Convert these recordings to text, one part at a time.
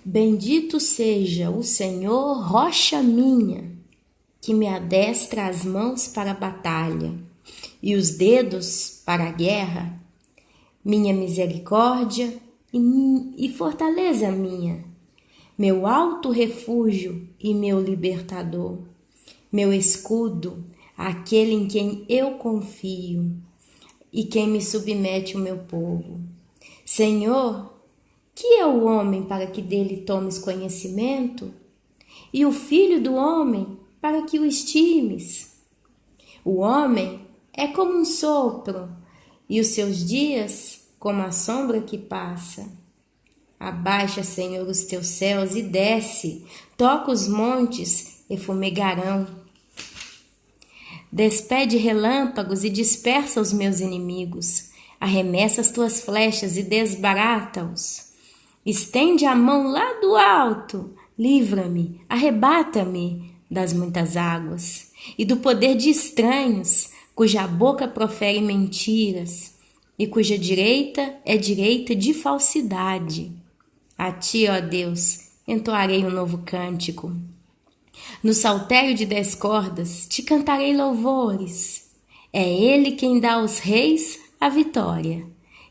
Bendito seja o Senhor, rocha minha, que me adestra as mãos para a batalha e os dedos para a guerra, minha misericórdia e fortaleza minha, meu alto refúgio e meu libertador, meu escudo, aquele em quem eu confio e quem me submete o meu povo. Senhor, que é o homem para que dele tomes conhecimento? E o filho do homem para que o estimes? O homem é como um sopro, e os seus dias como a sombra que passa. Abaixa, Senhor, os teus céus e desce, toca os montes e fumegarão. Despede relâmpagos e dispersa os meus inimigos. Arremessa as tuas flechas e desbarata-os. Estende a mão lá do alto, livra-me, arrebata-me das muitas águas e do poder de estranhos, cuja boca profere mentiras e cuja direita é direita de falsidade. A ti, ó Deus, entoarei um novo cântico. No saltério de 10 cordas te cantarei louvores. É ele quem dá aos reis a vitória,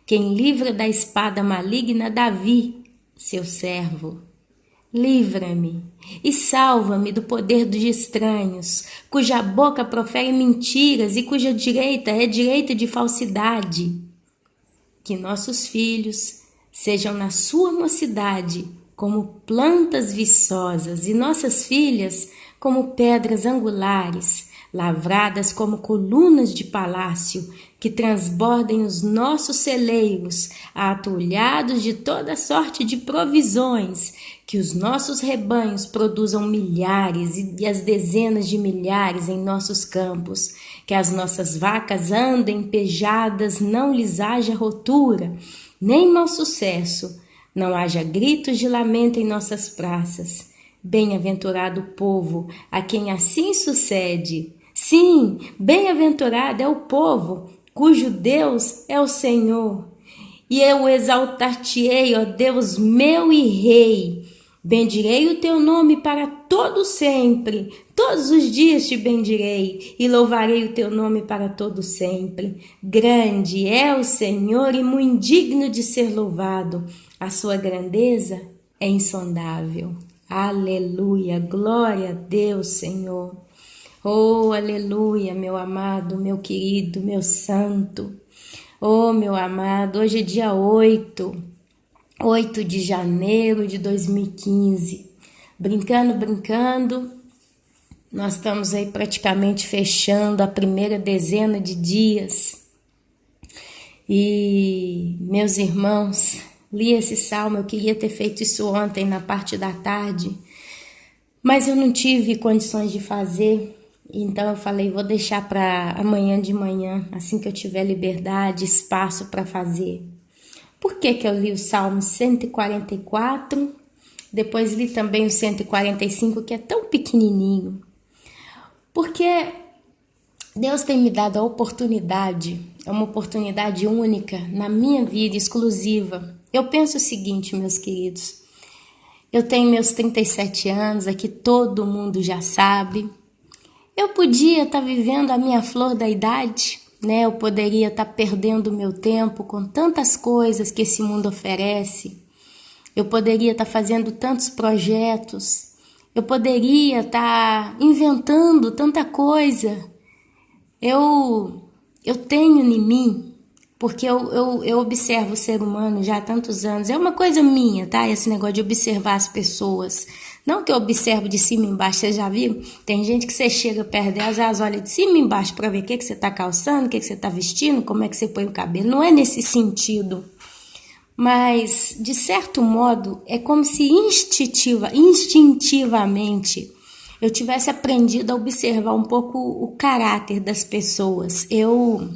quem livra da espada maligna Davi, seu servo. Livra-me e salva-me do poder dos estranhos, cuja boca profere mentiras e cuja direita é direita de falsidade. Que nossos filhos sejam na sua mocidade como plantas viçosas e nossas filhas como pedras angulares, lavradas como colunas de palácio, que transbordem os nossos celeiros, atulhados de toda sorte de provisões, que os nossos rebanhos produzam milhares e as dezenas de milhares em nossos campos, que as nossas vacas andem pejadas, não lhes haja rotura, nem mau sucesso, não haja gritos de lamento em nossas praças. Bem-aventurado o povo a quem assim sucede. Sim, bem-aventurado é o povo cujo Deus é o Senhor. E eu exaltar-te-ei, ó Deus meu e Rei. Bendirei o teu nome para todo sempre. Todos os dias te bendirei e louvarei o teu nome para todo sempre. Grande é o Senhor e muito digno de ser louvado. A sua grandeza é insondável. Aleluia, glória a Deus, Senhor. Oh, aleluia, meu amado, meu querido, meu santo. Oh, meu amado, hoje é dia 8 de janeiro de 2015. Brincando, nós estamos aí praticamente fechando a primeira dezena de dias. E, meus irmãos, li esse salmo, eu queria ter feito isso ontem na parte da tarde, mas eu não tive condições de fazer, então eu falei, vou deixar para amanhã de manhã, assim que eu tiver liberdade, espaço para fazer. Por que eu li o Salmo 144, depois li também o 145, que é tão pequenininho? Porque Deus tem me dado a oportunidade, é uma oportunidade única na minha vida, exclusiva. Eu penso o seguinte, meus queridos, eu tenho meus 37 anos, aqui todo mundo já sabe. Eu podia estar vivendo a minha flor da idade, né? Eu poderia estar perdendo o meu tempo com tantas coisas que esse mundo oferece. Eu poderia estar fazendo tantos projetos. Eu poderia estar inventando tanta coisa. Eu tenho em mim, porque eu observo o ser humano já há tantos anos. É uma coisa minha, tá? Esse negócio de observar as pessoas. Não que eu observo de cima e embaixo, você já viu? Tem gente que você chega perto delas, elas olham de cima e embaixo para ver o que você está calçando, o que você está vestindo, como é que você põe o cabelo. Não é nesse sentido. Mas, de certo modo, é como se instintivamente eu tivesse aprendido a observar um pouco o caráter das pessoas. Eu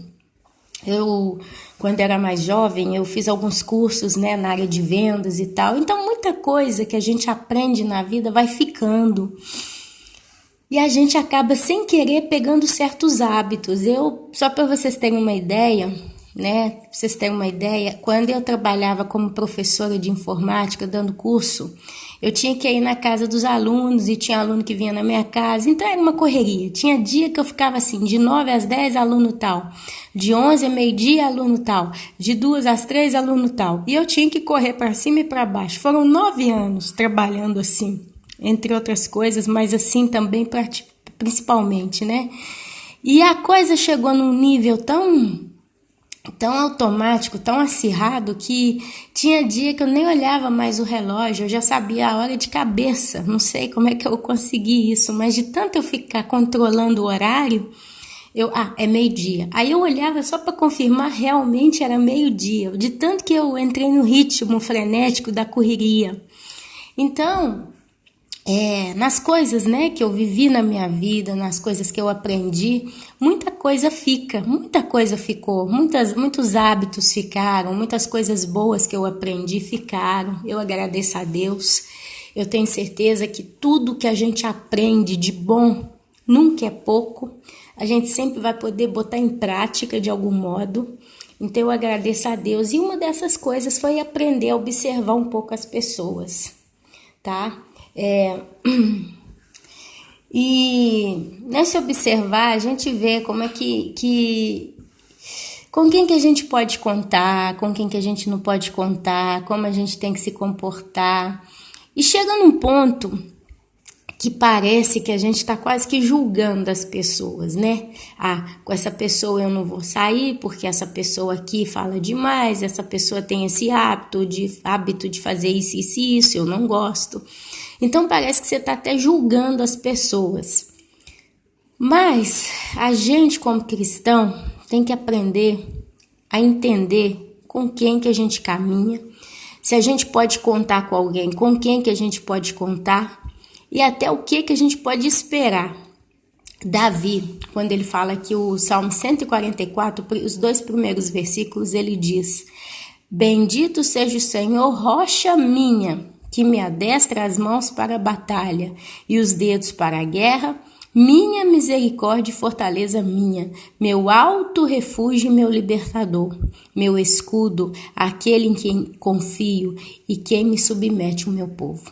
quando era mais jovem, eu fiz alguns cursos, né, na área de vendas e tal. Então, muita coisa que a gente aprende na vida vai ficando. E a gente acaba, sem querer, pegando certos hábitos. Só para vocês terem uma ideia, né? Pra vocês terem uma ideia, quando eu trabalhava como professora de informática, dando curso, eu tinha que ir na casa dos alunos e tinha aluno que vinha na minha casa, então era uma correria. Tinha dia que eu ficava assim, de 9 às 10, aluno tal, de 11 a meio-dia, aluno tal, de 2 às 3, aluno tal. E eu tinha que correr para cima e para baixo. Foram 9 anos trabalhando assim, entre outras coisas, mas assim também principalmente, né? E a coisa chegou num nível tão automático, tão acirrado, que tinha dia que eu nem olhava mais o relógio, eu já sabia a hora de cabeça. Não sei como é que eu consegui isso, mas de tanto eu ficar controlando o horário, é meio-dia. Aí eu olhava só para confirmar, realmente era meio-dia, de tanto que eu entrei no ritmo frenético da correria. Então, nas coisas, né, que eu vivi na minha vida, nas coisas que eu aprendi, muita coisa ficou, muitos hábitos ficaram, muitas coisas boas que eu aprendi ficaram. Eu agradeço a Deus. Eu tenho certeza que tudo que a gente aprende de bom nunca é pouco. A gente sempre vai poder botar em prática de algum modo. Então eu agradeço a Deus. E uma dessas coisas foi aprender a observar um pouco as pessoas, tá? E nesse observar a gente vê como é que com quem que a gente pode contar, com quem que a gente não pode contar, como a gente tem que se comportar. E chega num ponto que parece que a gente está quase que julgando as pessoas, né? Com essa pessoa eu não vou sair porque essa pessoa aqui fala demais, essa pessoa tem esse hábito de fazer isso, eu não gosto. Então parece que você está até julgando as pessoas. Mas a gente, como cristão, tem que aprender a entender com quem que a gente caminha, se a gente pode contar com alguém, com quem que a gente pode contar, e até o que a gente pode esperar. Davi, quando ele fala aqui o Salmo 144, os 2 primeiros versículos, ele diz: Bendito seja o Senhor, rocha minha, que me adestra as mãos para a batalha e os dedos para a guerra, minha misericórdia e fortaleza minha, meu alto refúgio e meu libertador, meu escudo, aquele em quem confio e quem me submete o meu povo.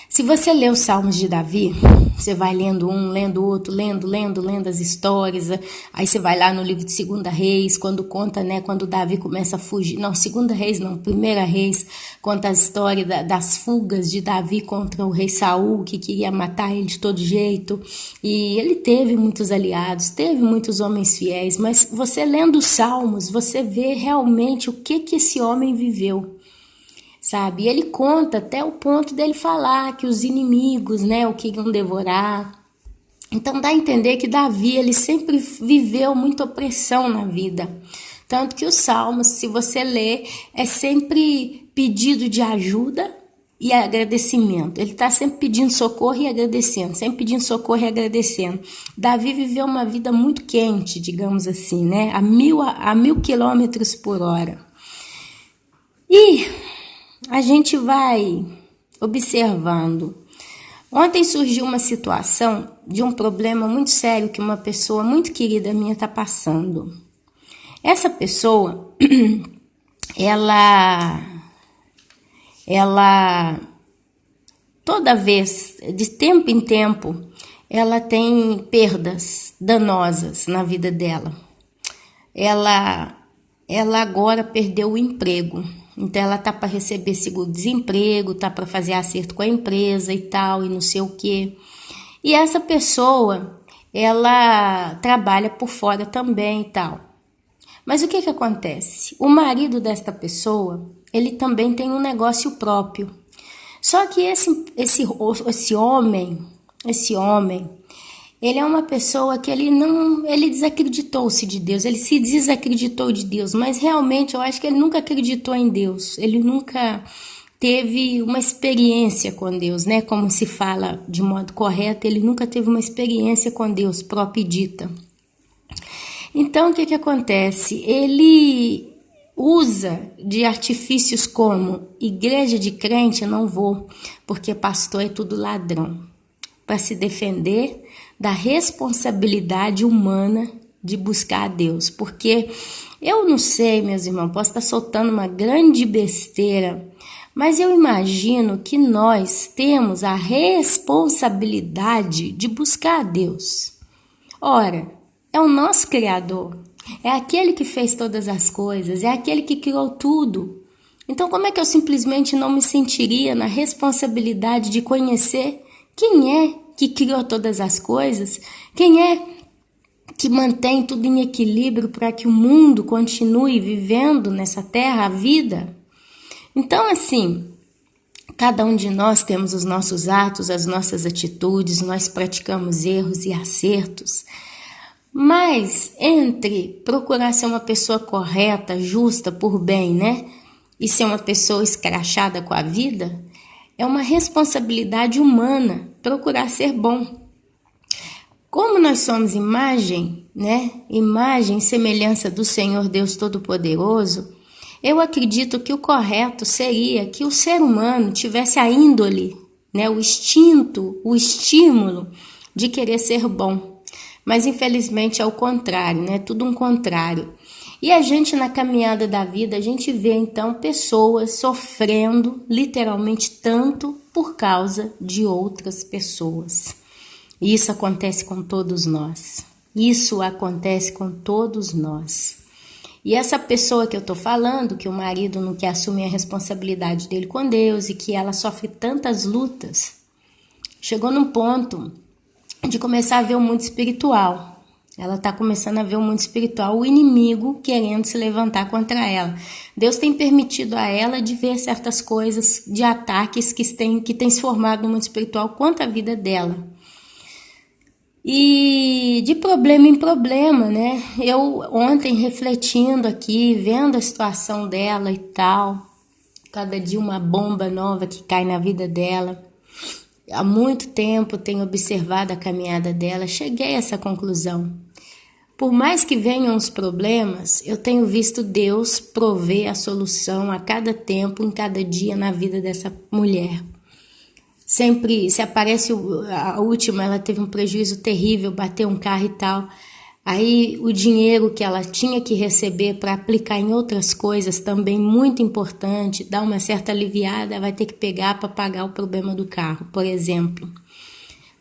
Se você lê os Salmos de Davi, você vai lendo um, lendo outro, lendo as histórias, aí você vai lá no livro de 2 Reis, quando conta, né, quando Davi começa a fugir, não, 2 Reis não, 1 Reis, conta a história das fugas de Davi contra o rei Saul, que queria matar ele de todo jeito, e ele teve muitos aliados, teve muitos homens fiéis, mas você lendo os Salmos, você vê realmente o que esse homem viveu. Sabe? E ele conta até o ponto dele falar que os inimigos, né, o que iam devorar. Então dá a entender que Davi, ele sempre viveu muita opressão na vida. Tanto que os Salmos, se você ler, é sempre pedido de ajuda e agradecimento. Ele está sempre pedindo socorro e agradecendo, sempre pedindo socorro e agradecendo. Davi viveu uma vida muito quente, digamos assim, né? A 1000 quilômetros por hora. E a gente vai observando. Ontem surgiu uma situação de um problema muito sério que uma pessoa muito querida minha está passando. Essa pessoa, ela toda vez, de tempo em tempo, ela tem perdas danosas na vida dela. Ela agora perdeu o emprego. Então ela tá para receber seguro-desemprego, tá para fazer acerto com a empresa e tal, e não sei o quê. E essa pessoa, ela trabalha por fora também e tal. Mas o que acontece? O marido desta pessoa, ele também tem um negócio próprio. Só que esse homem, ele é uma pessoa que ele desacreditou-se de Deus, ele se desacreditou de Deus, mas realmente eu acho que ele nunca acreditou em Deus, ele nunca teve uma experiência com Deus, né? Como se fala de modo correto, ele nunca teve uma experiência com Deus própria e dita. Então o que acontece? Ele usa de artifícios como igreja de crente, eu não vou, porque pastor é tudo ladrão, para se defender da responsabilidade humana de buscar a Deus, porque eu não sei, meus irmãos, posso estar soltando uma grande besteira, mas eu imagino que nós temos a responsabilidade de buscar a Deus. Ora, é o nosso Criador, é aquele que fez todas as coisas, é aquele que criou tudo. Então, como é que eu simplesmente não me sentiria na responsabilidade de conhecer quem é que criou todas as coisas? Quem é que mantém tudo em equilíbrio para que o mundo continue vivendo nessa terra a vida? Então, assim, cada um de nós temos os nossos atos, as nossas atitudes, nós praticamos erros e acertos. Mas entre procurar ser uma pessoa correta, justa, por bem, né? E ser uma pessoa escrachada com a vida, é uma responsabilidade humana procurar ser bom. Como nós somos imagem, né? Imagem e semelhança do Senhor Deus Todo-Poderoso, eu acredito que o correto seria que o ser humano tivesse a índole, né? O instinto, o estímulo de querer ser bom. Mas infelizmente é o contrário, né? Tudo um contrário. E a gente na caminhada da vida, a gente vê então pessoas sofrendo literalmente tanto por causa de outras pessoas. E isso acontece com todos nós. Isso acontece com todos nós. E essa pessoa que eu tô falando, que o marido não quer assumir a responsabilidade dele com Deus e que ela sofre tantas lutas, chegou num ponto de começar a ver o mundo espiritual. Ela está começando a ver o mundo espiritual, o inimigo querendo se levantar contra ela. Deus tem permitido a ela de ver certas coisas, de ataques que tem se formado no mundo espiritual contra a vida dela. E de problema em problema, né? Eu ontem refletindo aqui, vendo a situação dela e tal, cada dia uma bomba nova que cai na vida dela. Há muito tempo tenho observado a caminhada dela, cheguei a essa conclusão. Por mais que venham os problemas, eu tenho visto Deus prover a solução a cada tempo, em cada dia na vida dessa mulher. Sempre, se aparece a última, ela teve um prejuízo terrível, bateu um carro e tal. Aí o dinheiro que ela tinha que receber para aplicar em outras coisas também muito importante, dar uma certa aliviada, vai ter que pegar para pagar o problema do carro, por exemplo.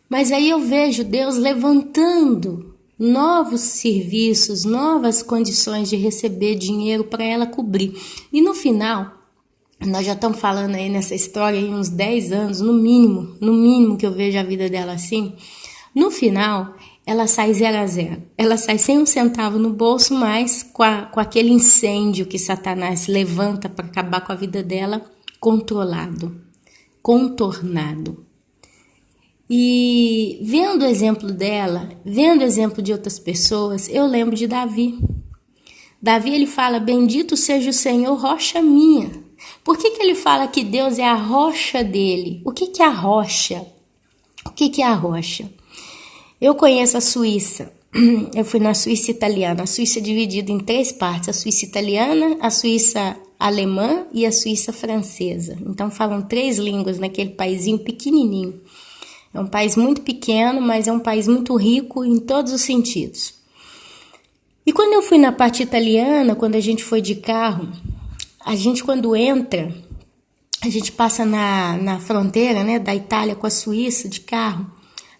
Mas aí eu vejo Deus levantando novos serviços, novas condições de receber dinheiro para ela cobrir. E no final, nós já estamos falando aí nessa história aí uns 10 anos, no mínimo que eu vejo a vida dela assim. No final, ela sai 0 a 0. Ela sai sem um centavo no bolso, mas com aquele incêndio que Satanás levanta para acabar com a vida dela, controlado, contornado. E vendo o exemplo dela, vendo o exemplo de outras pessoas, eu lembro de Davi. Davi, ele fala, bendito seja o Senhor, rocha minha. Por que ele fala que Deus é a rocha dele? O que é a rocha? O que é a rocha? Eu conheço a Suíça, eu fui na Suíça italiana. A Suíça é dividida em 3 partes, a Suíça italiana, a Suíça alemã e a Suíça francesa. Então falam 3 línguas naquele paizinho pequenininho. É um país muito pequeno, mas é um país muito rico em todos os sentidos. E quando eu fui na parte italiana, quando a gente foi de carro, a gente quando entra, a gente passa na fronteira, né, da Itália com a Suíça de carro.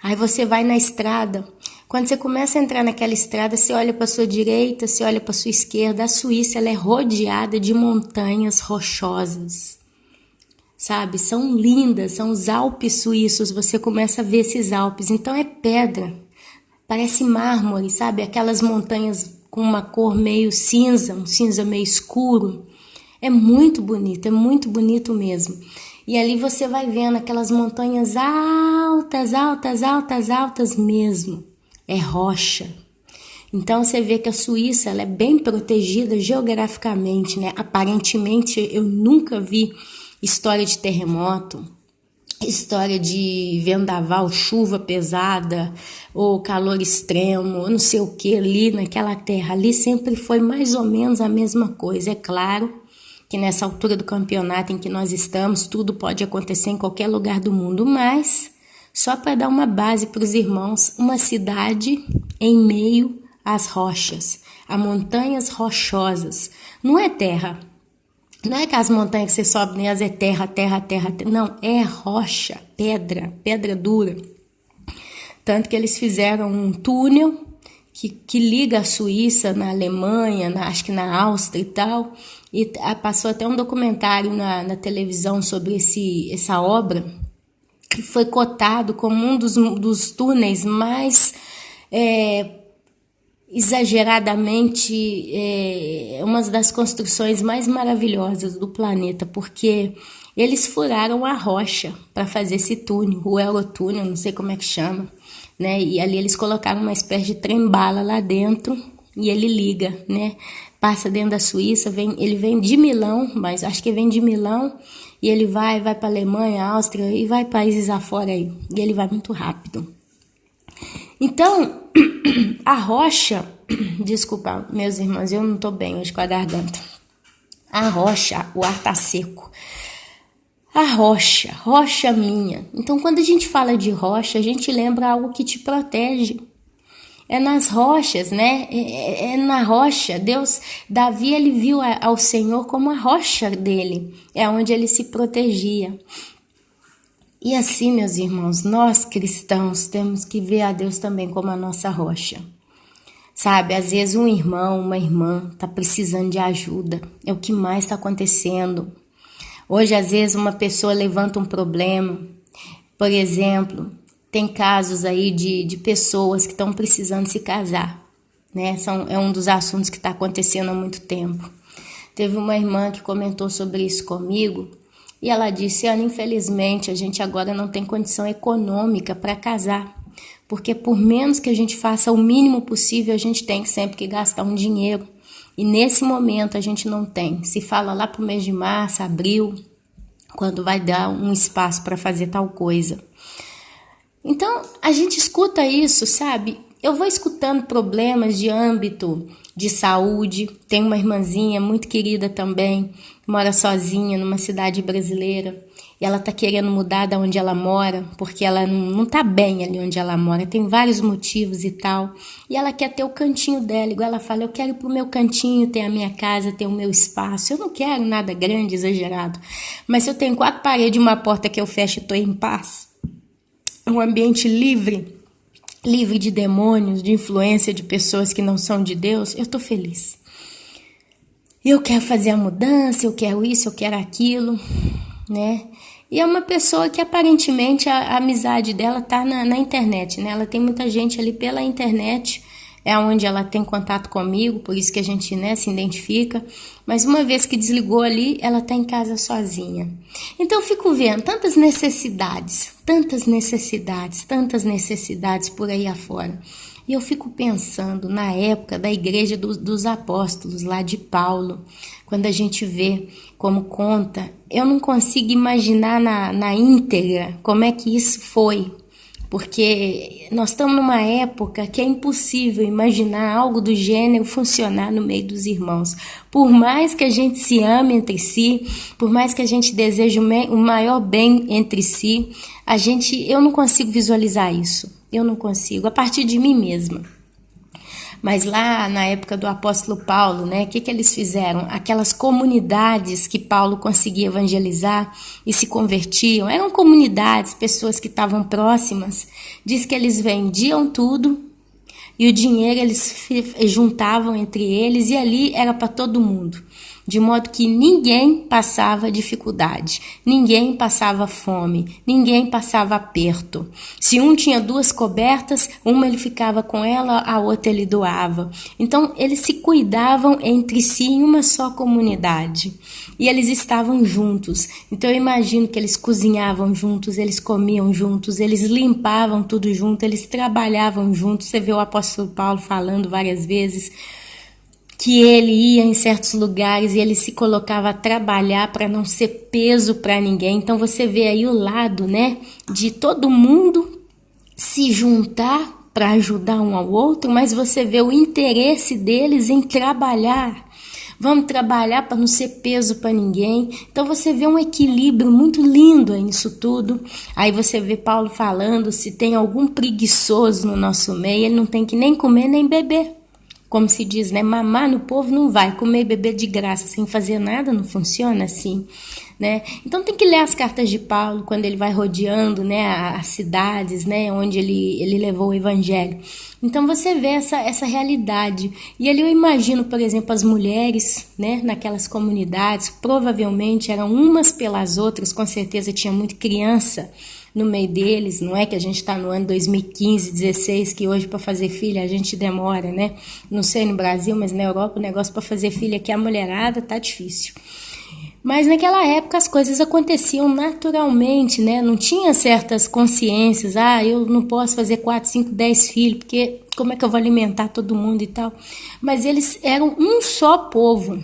Aí você vai na estrada. Quando você começa a entrar naquela estrada, você olha para sua direita, você olha para sua esquerda. A Suíça, ela é rodeada de montanhas rochosas, sabe? São lindas, são os Alpes suíços. Você começa a ver esses Alpes. Então é pedra, parece mármore, sabe? Aquelas montanhas com uma cor meio cinza, um cinza meio escuro. É muito bonito mesmo. E ali você vai vendo aquelas montanhas altas mesmo. É rocha. Então você vê que a Suíça ela é bem protegida geograficamente, né? Aparentemente eu nunca vi história de terremoto, história de vendaval, chuva pesada ou calor extremo, ou não sei o que ali naquela terra. Ali sempre foi mais ou menos a mesma coisa. É claro que nessa altura do campeonato em que nós estamos, tudo pode acontecer em qualquer lugar do mundo, mas só para dar uma base para os irmãos, uma cidade em meio as rochas, as montanhas rochosas. Não é terra. Não é que as montanhas que você sobe nelas é terra. Não, é rocha, pedra dura. Tanto que eles fizeram um túnel que liga a Suíça na Alemanha, acho que na Áustria e tal. E passou até um documentário na televisão sobre essa obra, que foi cotado como um dos túneis mais exageradamente, uma das construções mais maravilhosas do planeta, porque eles furaram a rocha para fazer esse túnel, o Eurotúnel, não sei como é que chama, né? E ali eles colocaram uma espécie de trem-bala lá dentro e ele liga, né? Passa dentro da Suíça, ele vem de Milão, mas acho que vem de Milão e ele vai para Alemanha, Áustria e vai países afora aí, e ele vai muito rápido. Então, a rocha, desculpa, meus irmãos, eu não tô bem hoje com a garganta. A rocha, o ar tá seco. A rocha minha. Então, quando a gente fala de rocha, a gente lembra algo que te protege. É nas rochas, né? É na rocha. Davi, ele viu ao Senhor como a rocha dele. É onde ele se protegia. E assim, meus irmãos, nós cristãos temos que ver a Deus também como a nossa rocha. Sabe, às vezes um irmão, uma irmã está precisando de ajuda. É o que mais está acontecendo. Hoje, às vezes, uma pessoa levanta um problema. Por exemplo, tem casos aí de pessoas que estão precisando se casar, né? É um dos assuntos que está acontecendo há muito tempo. Teve uma irmã que comentou sobre isso comigo e ela disse: Ana, infelizmente, a gente agora não tem condição econômica para casar, porque por menos que a gente faça o mínimo possível, a gente tem sempre que gastar um dinheiro. E nesse momento a gente não tem. Se fala lá para o mês de março, abril, quando vai dar um espaço para fazer tal coisa. Então, a gente escuta isso, sabe? Eu vou escutando problemas de âmbito de saúde. Tem uma irmãzinha muito querida também, que mora sozinha numa cidade brasileira. E ela tá querendo mudar da onde ela mora, porque ela não tá bem ali onde ela mora. Tem vários motivos e tal. E ela quer ter o cantinho dela. Igual ela fala, eu quero ir pro meu cantinho, ter a minha casa, ter o meu espaço. Eu não quero nada grande, exagerado. Mas se eu tenho 4 paredes e uma porta que eu fecho e tô em paz, um ambiente livre de demônios, de influência de pessoas que não são de Deus, eu tô feliz. Eu quero fazer a mudança, eu quero isso, eu quero aquilo, né? E é uma pessoa que aparentemente a amizade dela tá na internet, né? Ela tem muita gente ali pela internet, é onde ela tem contato comigo, por isso que a gente, né, se identifica. Mas uma vez que desligou ali, ela tá em casa sozinha. Então eu fico vendo tantas necessidades por aí afora. E eu fico pensando na época da igreja dos apóstolos, lá de Paulo, quando a gente vê como conta, eu não consigo imaginar na íntegra como é que isso foi, porque nós estamos numa época que é impossível imaginar algo do gênero funcionar no meio dos irmãos. Por mais que a gente se ame entre si, por mais que a gente deseje o maior bem entre si, eu não consigo visualizar isso. Eu não consigo, a partir de mim mesma. Mas lá na época do apóstolo Paulo, né, o que eles fizeram? Aquelas comunidades que Paulo conseguia evangelizar e se convertiam, eram comunidades, pessoas que estavam próximas. Diz que eles vendiam tudo e o dinheiro eles juntavam entre eles e ali era para todo mundo. De modo que ninguém passava dificuldade, ninguém passava fome, ninguém passava aperto. Se um tinha 2 cobertas, uma ele ficava com ela, a outra ele doava. Então, eles se cuidavam entre si em uma só comunidade. E eles estavam juntos. Então, eu imagino que eles cozinhavam juntos, eles comiam juntos, eles limpavam tudo junto, eles trabalhavam juntos. Você vê o apóstolo Paulo falando várias vezes que ele ia em certos lugares e ele se colocava a trabalhar para não ser peso para ninguém. Então você vê aí o lado, né, de todo mundo se juntar para ajudar um ao outro, mas você vê o interesse deles em trabalhar. Vamos trabalhar para não ser peso para ninguém. Então você vê um equilíbrio muito lindo nisso tudo. Aí você vê Paulo falando, se tem algum preguiçoso no nosso meio, ele não tem que nem comer nem beber. como se diz, né? Mamar no povo não vai, comer e beber de graça sem fazer nada não funciona assim, né? Então tem que ler as cartas de Paulo quando ele vai rodeando, né, as cidades, né, onde ele levou o evangelho. Então você vê essa realidade. E ali eu imagino, por exemplo, as mulheres, né, naquelas comunidades, provavelmente eram umas pelas outras, com certeza tinha muito criança no meio deles, não é que a gente está no ano 2015, 16, que hoje para fazer filha a gente demora, né? Não sei no Brasil, mas na Europa o negócio para fazer filha aqui a mulherada tá difícil. Mas naquela época as coisas aconteciam naturalmente, né? Não tinha certas consciências, eu não posso fazer 4, 5, 10 filhos, porque como é que eu vou alimentar todo mundo e tal? Mas eles eram um só povo,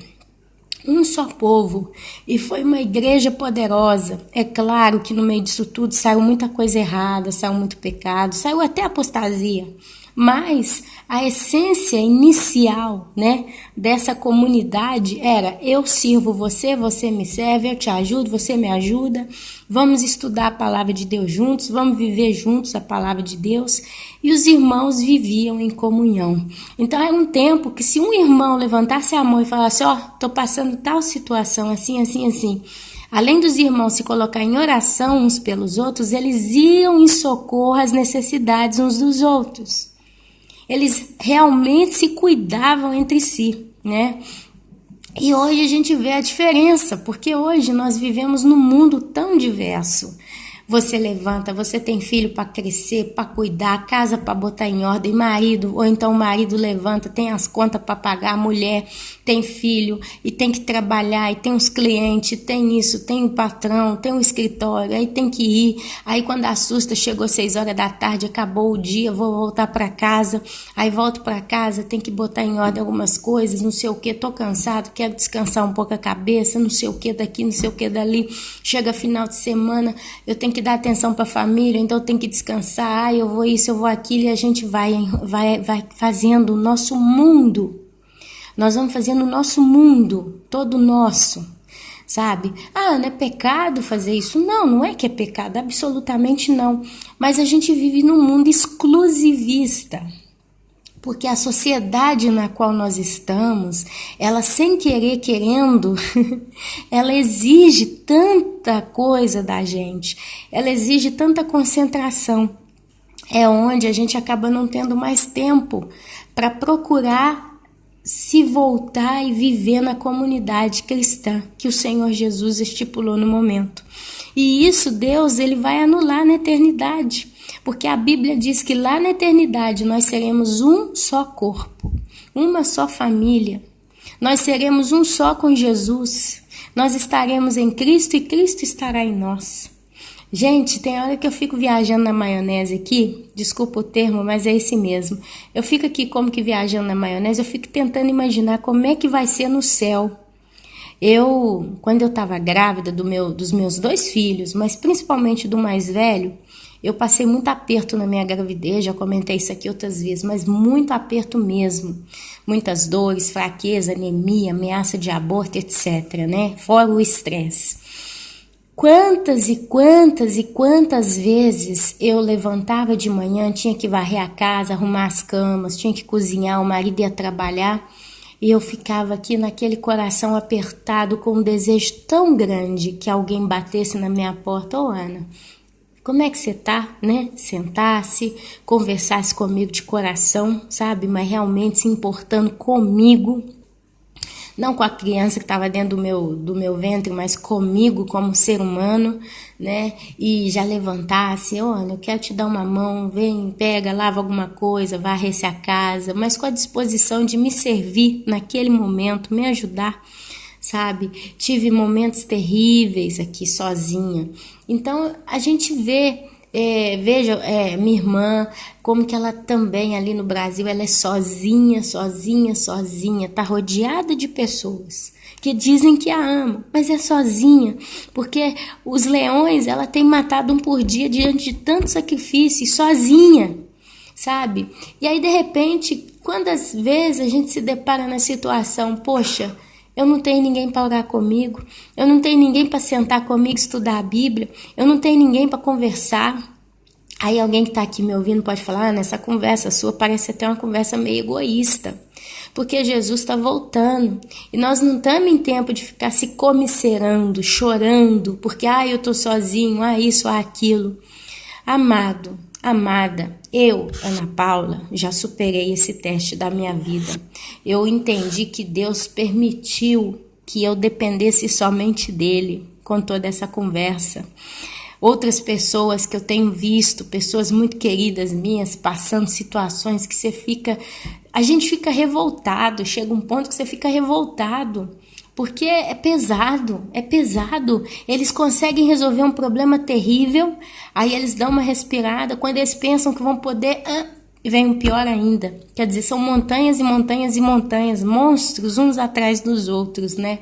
e foi uma igreja poderosa. É claro que no meio disso tudo saiu muita coisa errada, saiu muito pecado, saiu até apostasia, mas a essência inicial, né, dessa comunidade era: eu sirvo você, você me serve, eu te ajudo, você me ajuda, vamos estudar a palavra de Deus juntos, vamos viver juntos a palavra de Deus. E os irmãos viviam em comunhão. Então era um tempo que se um irmão levantasse a mão e falasse: tô passando tal situação, assim, assim, assim, além dos irmãos se colocar em oração uns pelos outros, eles iam em socorro às necessidades uns dos outros. Eles realmente se cuidavam entre si, né? E hoje a gente vê a diferença, porque hoje nós vivemos num mundo tão diverso. Você levanta, você tem filho para crescer, para cuidar, casa para botar em ordem, marido, ou então o marido levanta, tem as contas para pagar, a mulher tem filho e tem que trabalhar, e tem os clientes, tem isso, tem o patrão, tem o escritório, aí tem que ir, aí quando assusta, chegou 6 horas da tarde, acabou o dia, vou voltar para casa, aí volto para casa, tem que botar em ordem algumas coisas, não sei o que, tô cansado, quero descansar um pouco a cabeça, não sei o que daqui, não sei o que dali, chega final de semana, eu tenho que dar atenção para a família, então eu tenho que descansar, eu vou isso, eu vou aquilo, e a gente vai fazendo o nosso mundo. Nós vamos fazendo o nosso mundo, todo nosso, sabe? Não é pecado fazer isso? Não, não é que é pecado, absolutamente não. Mas a gente vive num mundo exclusivista. Porque a sociedade na qual nós estamos, ela sem querer, querendo, ela exige tanta coisa da gente, ela exige tanta concentração. É onde a gente acaba não tendo mais tempo para procurar se voltar e viver na comunidade cristã que o Senhor Jesus estipulou no momento. E isso Deus ele vai anular na eternidade. Porque a Bíblia diz que lá na eternidade nós seremos um só corpo, uma só família. Nós seremos um só com Jesus. Nós estaremos em Cristo e Cristo estará em nós. Gente, tem hora que eu fico viajando na maionese aqui, desculpa o termo, mas é esse mesmo. Eu fico aqui como que viajando na maionese, eu fico tentando imaginar como é que vai ser no céu. Quando eu estava grávida dos meus 2 filhos, mas principalmente do mais velho, eu passei muito aperto na minha gravidez, já comentei isso aqui outras vezes, mas muito aperto mesmo. Muitas dores, fraqueza, anemia, ameaça de aborto, etc, né? Fora o estresse. Quantas e quantas vezes eu levantava de manhã, tinha que varrer a casa, arrumar as camas, tinha que cozinhar, o marido ia trabalhar, e eu ficava aqui naquele coração apertado com um desejo tão grande que alguém batesse na minha porta: Ana, como é que você tá, né? Sentasse, conversasse comigo de coração, sabe? Mas realmente se importando comigo, não com a criança que estava dentro do meu ventre, mas comigo como ser humano, né? E já levantasse: Ana, eu quero te dar uma mão, vem, pega, lava alguma coisa, varre-se a casa, mas com a disposição de me servir naquele momento, me ajudar, sabe? Tive momentos terríveis aqui sozinha. Então a gente vê, veja, minha irmã, como que ela também ali no Brasil, ela é sozinha, tá rodeada de pessoas que dizem que a amam, mas é sozinha, porque os leões ela tem matado um por dia diante de tanto sacrifício, sozinha, sabe? E aí de repente, quantas vezes a gente se depara na situação: poxa, eu não tenho ninguém para orar comigo, eu não tenho ninguém para sentar comigo e estudar a Bíblia, eu não tenho ninguém para conversar. Aí alguém que está aqui me ouvindo pode falar: nessa conversa sua parece até uma conversa meio egoísta, porque Jesus está voltando. E nós não estamos em tempo de ficar se comiserando, chorando, porque eu estou sozinho, isso, aquilo. Amado, amada, eu, Ana Paula, já superei esse teste da minha vida. Eu entendi que Deus permitiu que eu dependesse somente dele com toda essa conversa. Outras pessoas que eu tenho visto, pessoas muito queridas minhas, passando situações que a gente fica revoltado, chega um ponto que você fica revoltado, porque é pesado. Eles conseguem resolver um problema terrível, aí eles dão uma respirada, quando eles pensam que vão poder, vem um pior ainda. Quer dizer, são montanhas e montanhas e montanhas, monstros uns atrás dos outros, né?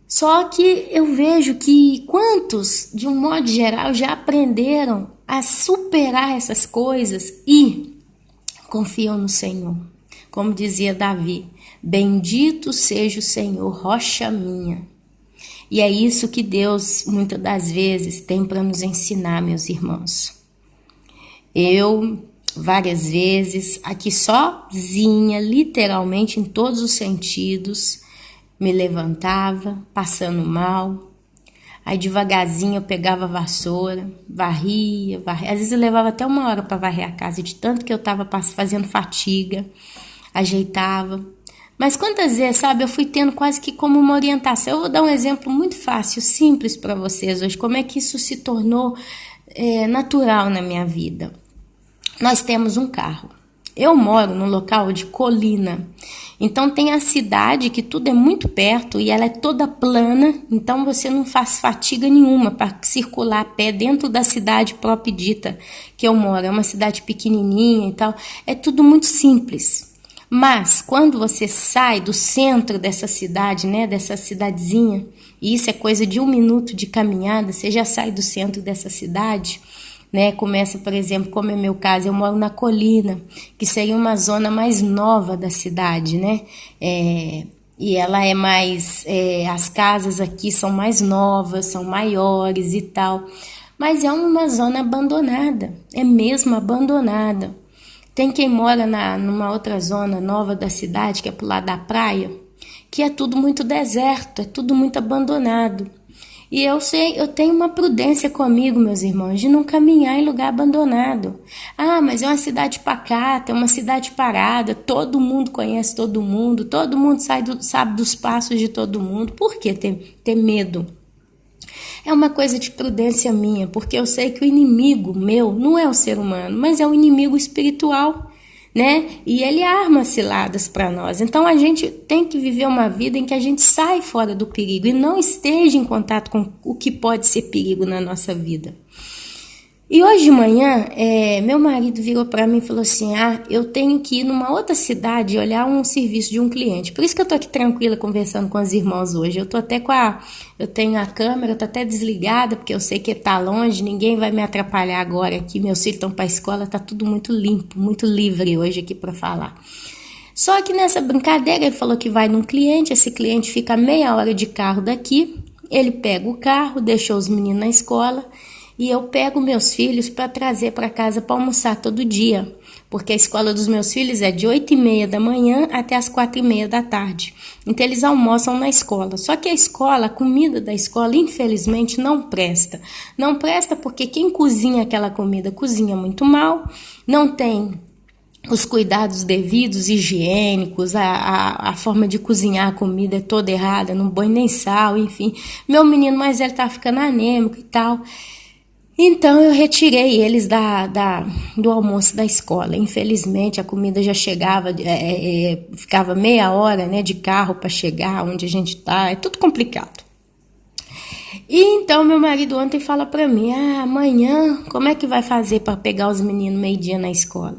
Só que eu vejo que quantos, de um modo geral, já aprenderam a superar essas coisas e confiam no Senhor. Como dizia Davi, bendito seja o Senhor, rocha minha. E é isso que Deus, muitas das vezes, tem para nos ensinar, meus irmãos. Eu, várias vezes, aqui sozinha, literalmente em todos os sentidos, me levantava, passando mal. Aí devagarzinho eu pegava a vassoura, varria. Às vezes eu levava até 1 hora para varrer a casa, de tanto que eu estava fazendo fatiga, ajeitava. Mas quantas vezes, sabe, eu fui tendo quase que como uma orientação. Eu vou dar um exemplo muito fácil, simples para vocês hoje, como é que isso se tornou natural na minha vida. Nós temos um carro. Eu moro num local de colina, então tem a cidade que tudo é muito perto e ela é toda plana, então você não faz fatiga nenhuma para circular a pé dentro da cidade própria dita que eu moro. É uma cidade pequenininha e tal, é tudo muito simples. Mas quando você sai do centro dessa cidade, né, dessa cidadezinha, e isso é coisa de 1 minuto de caminhada, você já sai do centro dessa cidade, né? Começa, por exemplo, como é meu caso, eu moro na colina, que seria uma zona mais nova da cidade, né? E ela é mais, as casas aqui são mais novas, são maiores e tal, mas é uma zona abandonada, é mesmo abandonada. Tem quem mora numa outra zona nova da cidade, que é pro lado da praia, que é tudo muito deserto, é tudo muito abandonado. E eu tenho uma prudência comigo, meus irmãos, de não caminhar em lugar abandonado. Mas é uma cidade pacata, é uma cidade parada, todo mundo conhece todo mundo sabe dos passos de todo mundo. Por que ter medo? É uma coisa de prudência minha, porque eu sei que o inimigo meu não é o ser humano, mas é o inimigo espiritual, né? E ele arma ciladas para nós. Então a gente tem que viver uma vida em que a gente sai fora do perigo e não esteja em contato com o que pode ser perigo na nossa vida. E hoje de manhã, meu marido virou para mim e falou assim, eu tenho que ir numa outra cidade e olhar um serviço de um cliente. Por isso que eu tô aqui tranquila conversando com os irmãos hoje. Eu tô até eu tenho a câmera, eu tô até desligada, porque eu sei que tá longe, ninguém vai me atrapalhar agora aqui. Meus filhos estão para a escola, tá tudo muito limpo, muito livre hoje aqui para falar. Só que nessa brincadeira ele falou que vai num cliente, esse cliente fica meia hora de carro daqui, ele pega o carro, deixou os meninos na escola, e eu pego meus filhos para trazer para casa para almoçar todo dia, porque a escola dos meus filhos é de 8h30 da manhã até as 4h30 da tarde. Então eles almoçam na escola. Só que a comida da escola, infelizmente, não presta. Não presta porque quem cozinha aquela comida cozinha muito mal, não tem os cuidados devidos, higiênicos, a forma de cozinhar a comida é toda errada, não põe nem sal, enfim. Meu menino mais velho tá ficando anêmico e tal. Então eu retirei eles do almoço da escola. Infelizmente a comida já chegava, ficava meia hora, né, de carro para chegar onde a gente tá, é tudo complicado. E então meu marido ontem fala para mim, amanhã como é que vai fazer para pegar os meninos meio-dia na escola?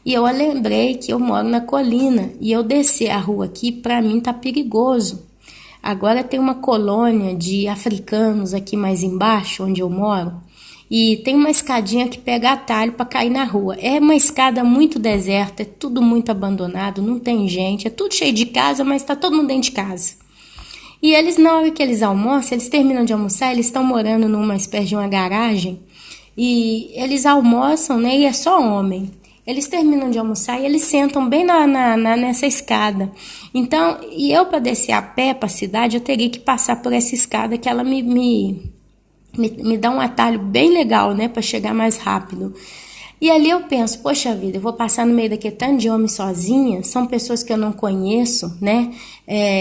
E eu lembrei que eu moro na colina e eu descer a rua aqui para mim tá perigoso. Agora tem uma colônia de africanos aqui mais embaixo, onde eu moro, e tem uma escadinha que pega atalho para cair na rua. É uma escada muito deserta, é tudo muito abandonado, não tem gente, é tudo cheio de casa, mas está todo mundo dentro de casa. E eles, na hora que eles almoçam, eles terminam de almoçar, eles estão morando numa espécie de uma garagem, e eles almoçam, né, e é só homem. Eles terminam de almoçar e eles sentam bem nessa escada. Então, e eu para descer a pé para a cidade, eu teria que passar por essa escada que ela me dá um atalho bem legal, né, para chegar mais rápido. E ali eu penso, poxa vida, eu vou passar no meio daquele tanto de homem sozinha, são pessoas que eu não conheço, né?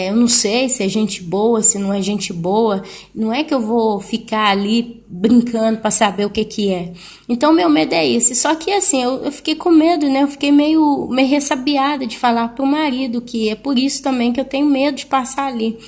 Eu não sei se é gente boa, se não é gente boa, não é que eu vou ficar ali brincando para saber o que é. Então meu medo é esse, só que assim, eu fiquei com medo, né? Eu fiquei meio ressabiada de falar pro marido, que é por isso também que eu tenho medo de passar ali.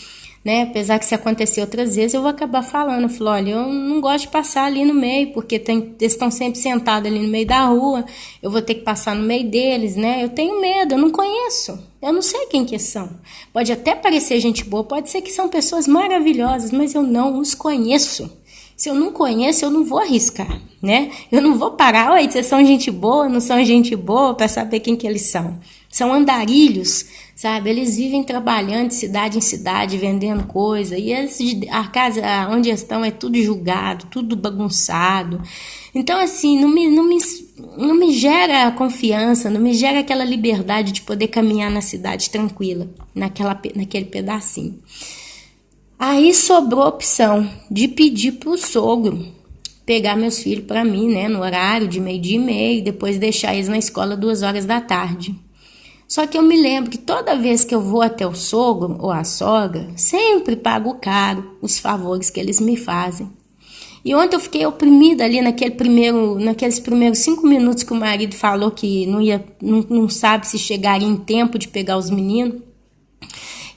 Né? Apesar que se acontecer outras vezes, eu vou acabar falando. Eu falo, olha, eu não gosto de passar ali no meio, porque eles estão sempre sentados ali no meio da rua, eu vou ter que passar no meio deles, né? Eu tenho medo, eu não conheço, eu não sei quem que são. Pode até parecer gente boa, pode ser que são pessoas maravilhosas, mas eu não os conheço. Se eu não conheço, eu não vou arriscar, né? Eu não vou parar, oi, vocês são gente boa, não são gente boa, para saber quem que eles são. São andarilhos, sabe? Eles vivem trabalhando de cidade em cidade, vendendo coisa. E a casa onde eles estão é tudo julgado, tudo bagunçado. Então, assim, não me gera confiança, não me gera aquela liberdade de poder caminhar na cidade tranquila, naquele pedacinho. Aí sobrou a opção de pedir pro sogro pegar meus filhos para mim, né, no horário de 12:30, e depois deixar eles na escola 2 horas da tarde. Só que eu me lembro que toda vez que eu vou até o sogro ou a sogra, sempre pago caro os favores que eles me fazem. E ontem eu fiquei oprimida ali naqueles primeiros 5 minutos que o marido falou que não sabe se chegaria em tempo de pegar os meninos.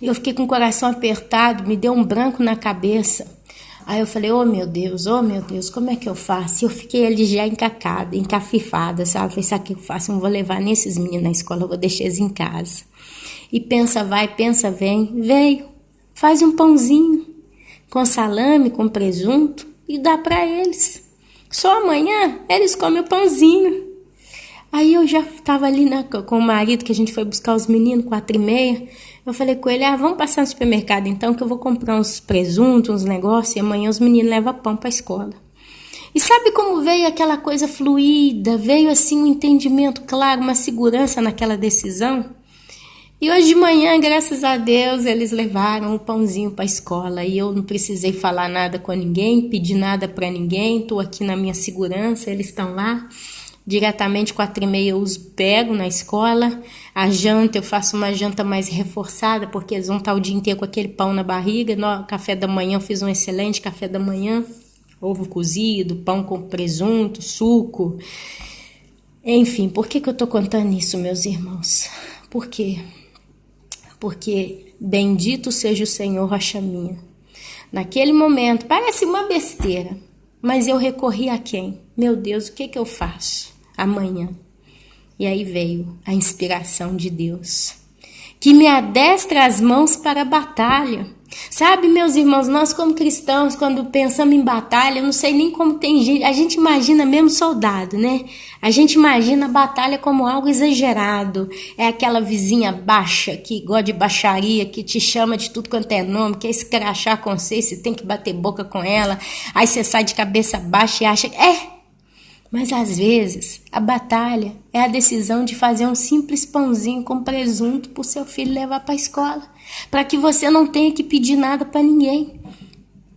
Eu fiquei com o coração apertado, me deu um branco na cabeça. Aí eu falei, oh meu Deus, como é que eu faço? E eu fiquei ali já encacada, encafifada, sabe? Eu falei, sabe o que eu faço? Eu não vou levar nesses meninos na escola, eu vou deixar eles em casa. E pensa vai, pensa vem, veio, faz um pãozinho com salame, com presunto e dá para eles. Só amanhã eles comem o pãozinho. Aí eu já estava ali com o marido, que a gente foi buscar os meninos, 4:30. Eu falei com ele, vamos passar no supermercado então, que eu vou comprar uns presuntos, uns negócios, e amanhã os meninos levam pão para a escola. E sabe como veio aquela coisa fluida, veio assim um entendimento claro, uma segurança naquela decisão? E hoje de manhã, graças a Deus, eles levaram o pãozinho para a escola, e eu não precisei falar nada com ninguém, pedir nada para ninguém, estou aqui na minha segurança, eles estão lá. Diretamente 4:30 eu os pego na escola. A janta, eu faço uma janta mais reforçada, porque eles vão estar o dia inteiro com aquele pão na barriga. No café da manhã eu fiz um excelente café da manhã, ovo cozido, pão com presunto, suco. Enfim, por que eu estou contando isso, meus irmãos? Por quê? Porque bendito seja o Senhor, rocha minha. Naquele momento, parece uma besteira, mas eu recorri a quem? Meu Deus, o que eu faço amanhã? E aí veio a inspiração de Deus, que me adestra as mãos para a batalha. Sabe, meus irmãos, nós como cristãos, quando pensamos em batalha, eu não sei nem como tem gente, a gente imagina mesmo soldado, né? A gente imagina a batalha como algo exagerado, é aquela vizinha baixa, que gosta de baixaria, que te chama de tudo quanto é nome, quer escrachar com você tem que bater boca com ela, aí você sai de cabeça baixa e acha, mas às vezes a batalha é a decisão de fazer um simples pãozinho com presunto para o seu filho levar para a escola, para que você não tenha que pedir nada para ninguém,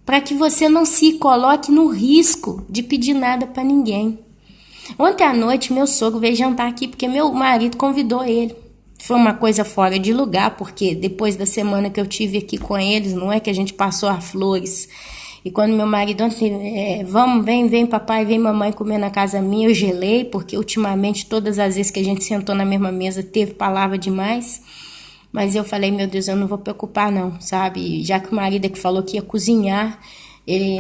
para que você não se coloque no risco de pedir nada para ninguém. Ontem à noite meu sogro veio jantar aqui porque meu marido convidou ele. Foi uma coisa fora de lugar, porque depois da semana que eu tive aqui com eles, não é que a gente passou a flores. E quando meu marido ontem, vem papai, vem mamãe comer na casa minha, eu gelei, porque ultimamente todas as vezes que a gente sentou na mesma mesa teve palavra demais. Mas eu falei, meu Deus, eu não vou preocupar não, sabe? Já que o marido é que falou que ia cozinhar,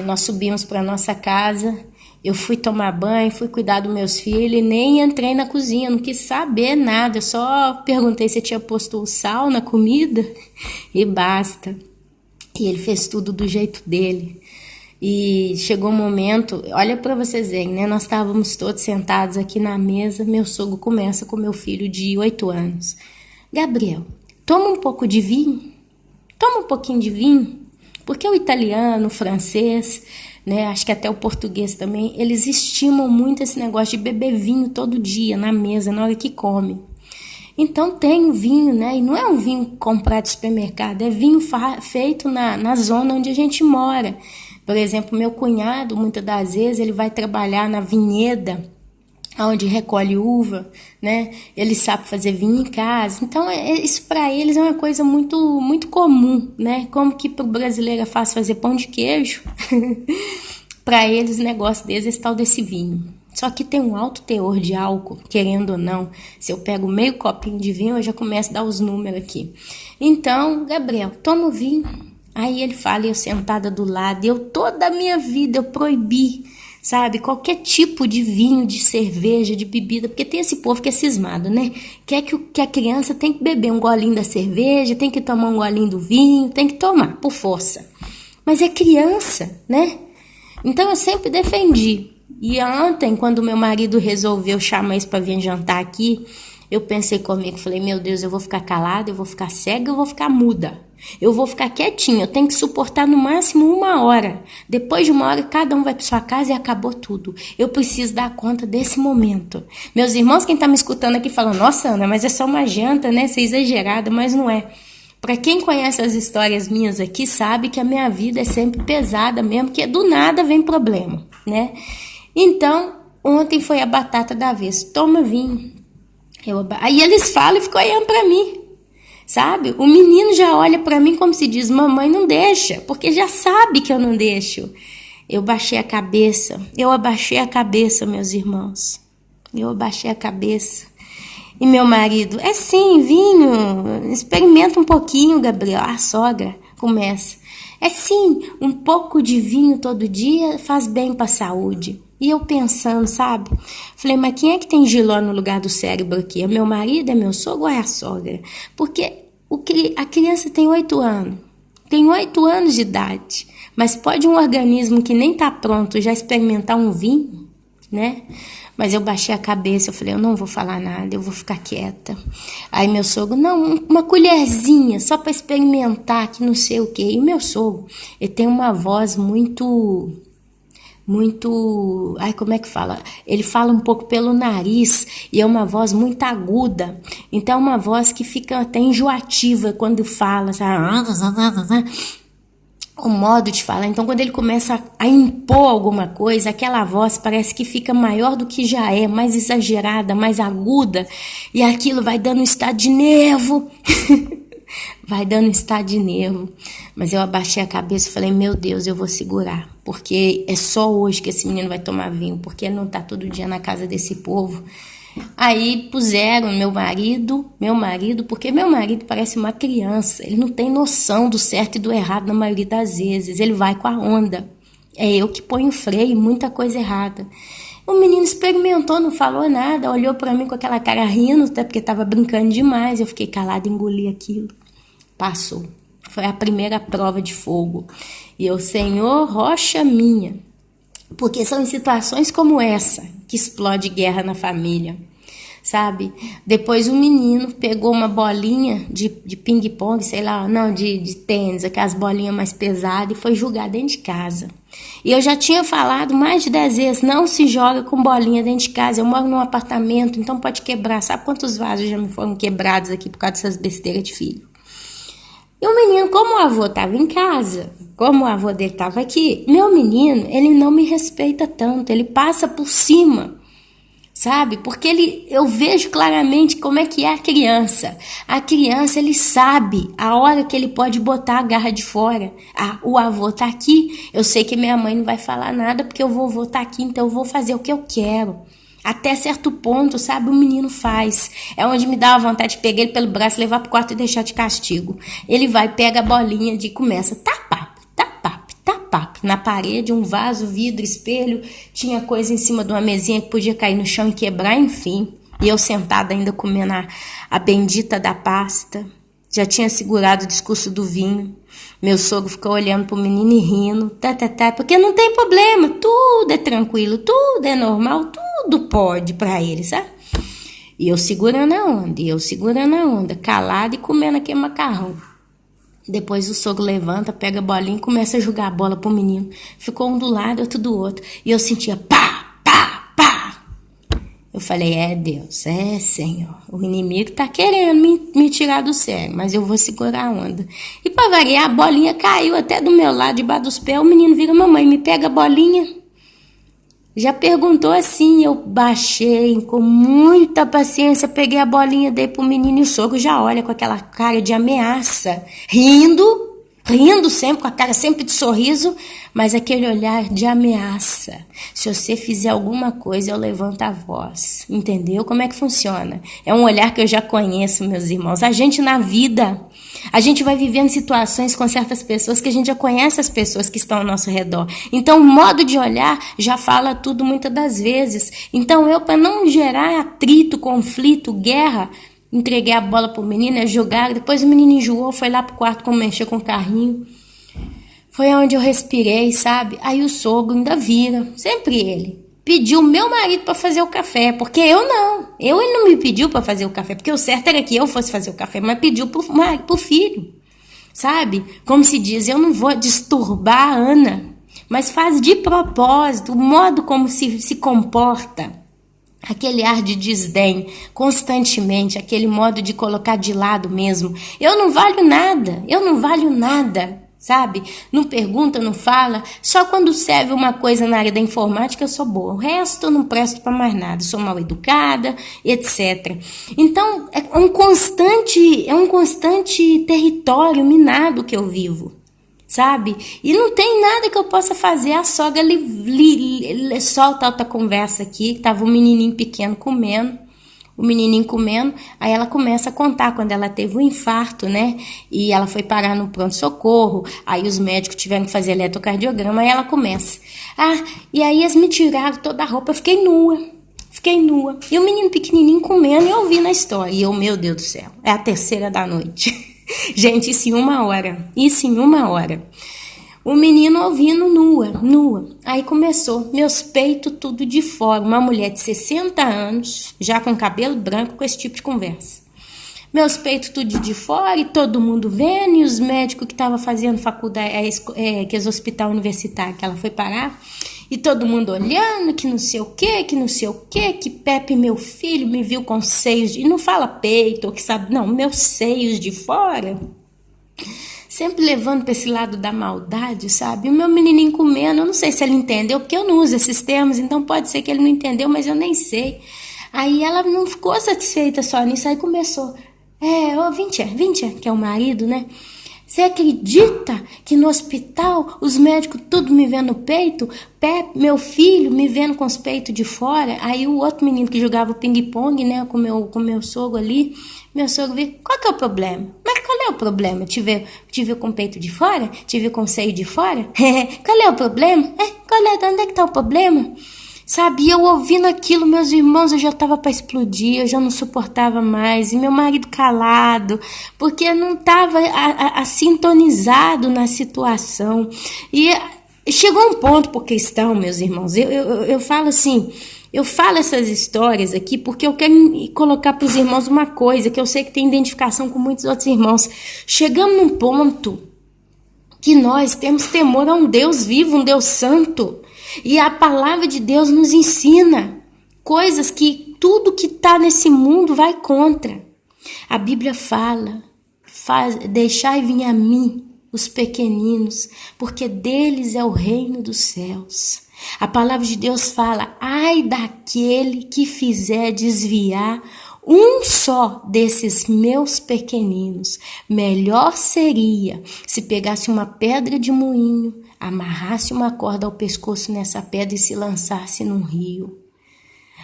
nós subimos para nossa casa, eu fui tomar banho, fui cuidar dos meus filhos e nem entrei na cozinha, não quis saber nada, eu só perguntei se tinha posto o sal na comida e basta. E ele fez tudo do jeito dele. E chegou um momento, olha para vocês verem, né? Nós estávamos todos sentados aqui na mesa, meu sogro começa com meu filho de 8 anos. Gabriel, toma um pouco de vinho, toma um pouquinho de vinho, porque o italiano, o francês, né? Acho que até o português também, eles estimam muito esse negócio de beber vinho todo dia na mesa, na hora que come. Então tem o vinho, né? E não é um vinho comprado no supermercado, é vinho feito na zona onde a gente mora. Por exemplo, meu cunhado, muitas das vezes, ele vai trabalhar na vinheda, onde recolhe uva, né? Ele sabe fazer vinho em casa. Então, isso para eles é uma coisa muito, muito comum, né? Como que para o brasileiro é fácil fazer pão de queijo, para eles o negócio deles é esse tal desse vinho. Só que tem um alto teor de álcool, querendo ou não. Se eu pego meio copinho de vinho, eu já começo a dar os números aqui. Então, Gabriel, toma o vinho. Aí ele fala, eu sentada do lado, eu toda a minha vida eu proibi, sabe, qualquer tipo de vinho, de cerveja, de bebida, porque tem esse povo que é cismado, né? Quer que a criança tem que beber um golinho da cerveja, tem que tomar um golinho do vinho, tem que tomar, por força. Mas é criança, né? Então eu sempre defendi. E ontem, quando meu marido resolveu chamar isso para vir jantar aqui, eu pensei comigo, falei, meu Deus, eu vou ficar calada, eu vou ficar cega, eu vou ficar muda. Eu vou ficar quietinha, eu tenho que suportar no máximo 1 hora. Depois de 1 hora, cada um vai para sua casa e acabou tudo. Eu preciso dar conta desse momento. Meus irmãos, quem está me escutando aqui, falam, nossa, Ana, mas é só uma janta, né? Você é exagerada, mas não é. Para quem conhece as histórias minhas aqui, sabe que a minha vida é sempre pesada mesmo, que do nada vem problema, né? Então, ontem foi a batata da vez. Toma vinho. Aí eles falam e ficam olhando para mim, sabe? O menino já olha para mim como se diz, mamãe não deixa, porque já sabe que eu não deixo. Eu abaixei a cabeça, meus irmãos. Eu abaixei a cabeça. E meu marido, é sim, vinho, experimenta um pouquinho, Gabriel. A sogra começa. É sim, um pouco de vinho todo dia faz bem para a saúde. E eu pensando, sabe? Falei, mas quem é que tem giló no lugar do cérebro aqui? É meu marido, é meu sogro ou é a sogra? Porque a criança tem 8 anos. Tem 8 anos de idade. Mas pode um organismo que nem tá pronto já experimentar um vinho, né? Mas eu baixei a cabeça, eu falei, eu não vou falar nada, eu vou ficar quieta. Aí meu sogro, não, uma colherzinha, só para experimentar, que não sei o quê. E o meu sogro, ele tem uma voz muito, ai, como é que fala? Ele fala um pouco pelo nariz e é uma voz muito aguda. Então é uma voz que fica até enjoativa quando fala, sabe? O modo de falar. Então, quando ele começa a impor alguma coisa, aquela voz parece que fica maior do que já é, mais exagerada, mais aguda, e aquilo vai dando um estado de nervo. Vai dando um estado de nervo. Mas eu abaixei a cabeça e falei, meu Deus, eu vou segurar, porque é só hoje que esse menino vai tomar vinho, porque ele não tá todo dia na casa desse povo. Aí puseram meu marido, porque meu marido parece uma criança, ele não tem noção do certo e do errado na maioria das vezes, ele vai com a onda. É eu que ponho freio, muita coisa errada. O menino experimentou, não falou nada, olhou pra mim com aquela cara rindo, até porque tava brincando demais, eu fiquei calada, engoli aquilo. Passou. Foi a primeira prova de fogo. E eu, Senhor, rocha minha. Porque são em situações como essa que explode guerra na família, sabe? Depois o menino pegou uma bolinha de ping-pong, sei lá, não, de tênis, aquelas bolinhas mais pesadas, e foi jogar dentro de casa. E eu já tinha falado mais de 10 vezes, não se joga com bolinha dentro de casa. Eu moro num apartamento, então pode quebrar. Sabe quantos vasos já me foram quebrados aqui por causa dessas besteiras de filho? E o menino, como o avô estava em casa, como o avô dele estava aqui, meu menino, ele não me respeita tanto, ele passa por cima, sabe? Porque eu vejo claramente como é que é a criança. A criança, ele sabe a hora que ele pode botar a garra de fora. Ah, o avô tá aqui, eu sei que minha mãe não vai falar nada porque o vovô tá aqui, então eu vou fazer o que eu quero. Até certo ponto, sabe, o menino faz. É onde me dá a vontade de pegar ele pelo braço, levar pro quarto e deixar de castigo. Ele vai, pega a bolinha e começa tapap, tapap, tapap. Na parede, um vaso, vidro, espelho. Tinha coisa em cima de uma mesinha que podia cair no chão e quebrar, enfim. E eu sentada ainda comendo a bendita da pasta. Já tinha segurado o discurso do vinho. Meu sogro ficou olhando pro menino e rindo. Porque não tem problema, tudo é tranquilo, tudo é normal, tudo pode pra ele, sabe? E eu segurando a onda, calada e comendo aquele macarrão. Depois o sogro levanta, pega a bolinha e começa a jogar a bola pro menino. Ficou um do lado, outro do outro. E eu sentia pá, pá, pá. Eu falei, Deus, Senhor. O inimigo tá querendo me tirar do sério, mas eu vou segurar a onda. E pra variar, a bolinha caiu até do meu lado, debaixo dos pés. O menino vira, mamãe, me pega a bolinha. Já perguntou assim, eu baixei com muita paciência, peguei a bolinha, dei pro menino e o sogro já olha com aquela cara de ameaça, rindo sempre, com a cara sempre de sorriso, mas aquele olhar de ameaça. Se você fizer alguma coisa, eu levanto a voz. Entendeu como é que funciona? É um olhar que eu já conheço, meus irmãos. A gente na vida, a gente vai vivendo situações com certas pessoas que a gente já conhece as pessoas que estão ao nosso redor. Então, o modo de olhar já fala tudo muitas das vezes. Então, eu, para não gerar atrito, conflito, guerra, entreguei a bola pro menino, jogaram. Depois o menino enjoou, foi lá pro quarto mexer com o carrinho. Foi onde eu respirei, sabe? Aí o sogro ainda vira, sempre ele. Pediu meu marido para fazer o café, porque eu não. Ele não me pediu para fazer o café, porque o certo era que eu fosse fazer o café, mas pediu pro filho, sabe? Como se diz, eu não vou disturbar a Ana, mas faz de propósito, o modo como se comporta. Aquele ar de desdém, constantemente, aquele modo de colocar de lado mesmo. Eu não valho nada. Sabe? Não pergunta, não fala. Só quando serve uma coisa na área da informática eu sou boa. O resto eu não presto para mais nada. Sou mal educada, etc. Então é um constante território minado que eu vivo. Sabe? E não tem nada que eu possa fazer. A sogra solta outra conversa aqui. Tava um menininho pequeno comendo. Aí ela começa a contar quando ela teve um infarto, né? E ela foi parar no pronto-socorro, aí os médicos tiveram que fazer eletrocardiograma, aí ela começa. E aí eles me tiraram toda a roupa, eu fiquei nua. E o menino pequenininho comendo e eu ouvindo a história. E eu, meu Deus do céu, é a 3ª da noite. Gente, isso em uma hora. O menino ouvindo nua. Aí começou, meus peitos tudo de fora. Uma mulher de 60 anos, já com cabelo branco, com esse tipo de conversa. Meus peitos tudo de fora e todo mundo vendo. E os médicos que estavam fazendo faculdade, que é o hospital universitário que ela foi parar. E todo mundo olhando, que não sei o que, que Pepe, meu filho, me viu com seios. E não fala peito, ou que sabe, não, meus seios de fora. Sempre levando para esse lado da maldade, sabe? O meu menininho comendo, eu não sei se ele entendeu, porque eu não uso esses termos, então pode ser que ele não entendeu, mas eu nem sei. Aí ela não ficou satisfeita só nisso, aí começou. Vintia, que é o marido, né? Você acredita que no hospital os médicos tudo me vendo no peito? Meu filho me vendo com os peitos de fora? Aí o outro menino que jogava ping-pong, né, com meu sogro ali, meu sogro viu, qual que é o problema? Mas qual é o problema? Te ver com o peito de fora? Te ver com o seio de fora? Qual é o problema? Onde é que tá o problema? Sabe, eu ouvindo aquilo, meus irmãos, eu já estava para explodir, eu já não suportava mais, e meu marido calado, porque não estava sintonizado na situação. E chegou um ponto por questão, meus irmãos, eu falo assim, eu falo essas histórias aqui porque eu quero colocar para os irmãos uma coisa, que eu sei que tem identificação com muitos outros irmãos. Chegamos num ponto que nós temos temor a um Deus vivo, um Deus santo. E a palavra de Deus nos ensina coisas que tudo que está nesse mundo vai contra. A Bíblia fala, deixai vir a mim os pequeninos, porque deles é o reino dos céus. A palavra de Deus fala, ai daquele que fizer desviar um só desses meus pequeninos. Melhor seria se pegasse uma pedra de moinho, amarrasse uma corda ao pescoço nessa pedra e se lançasse num rio.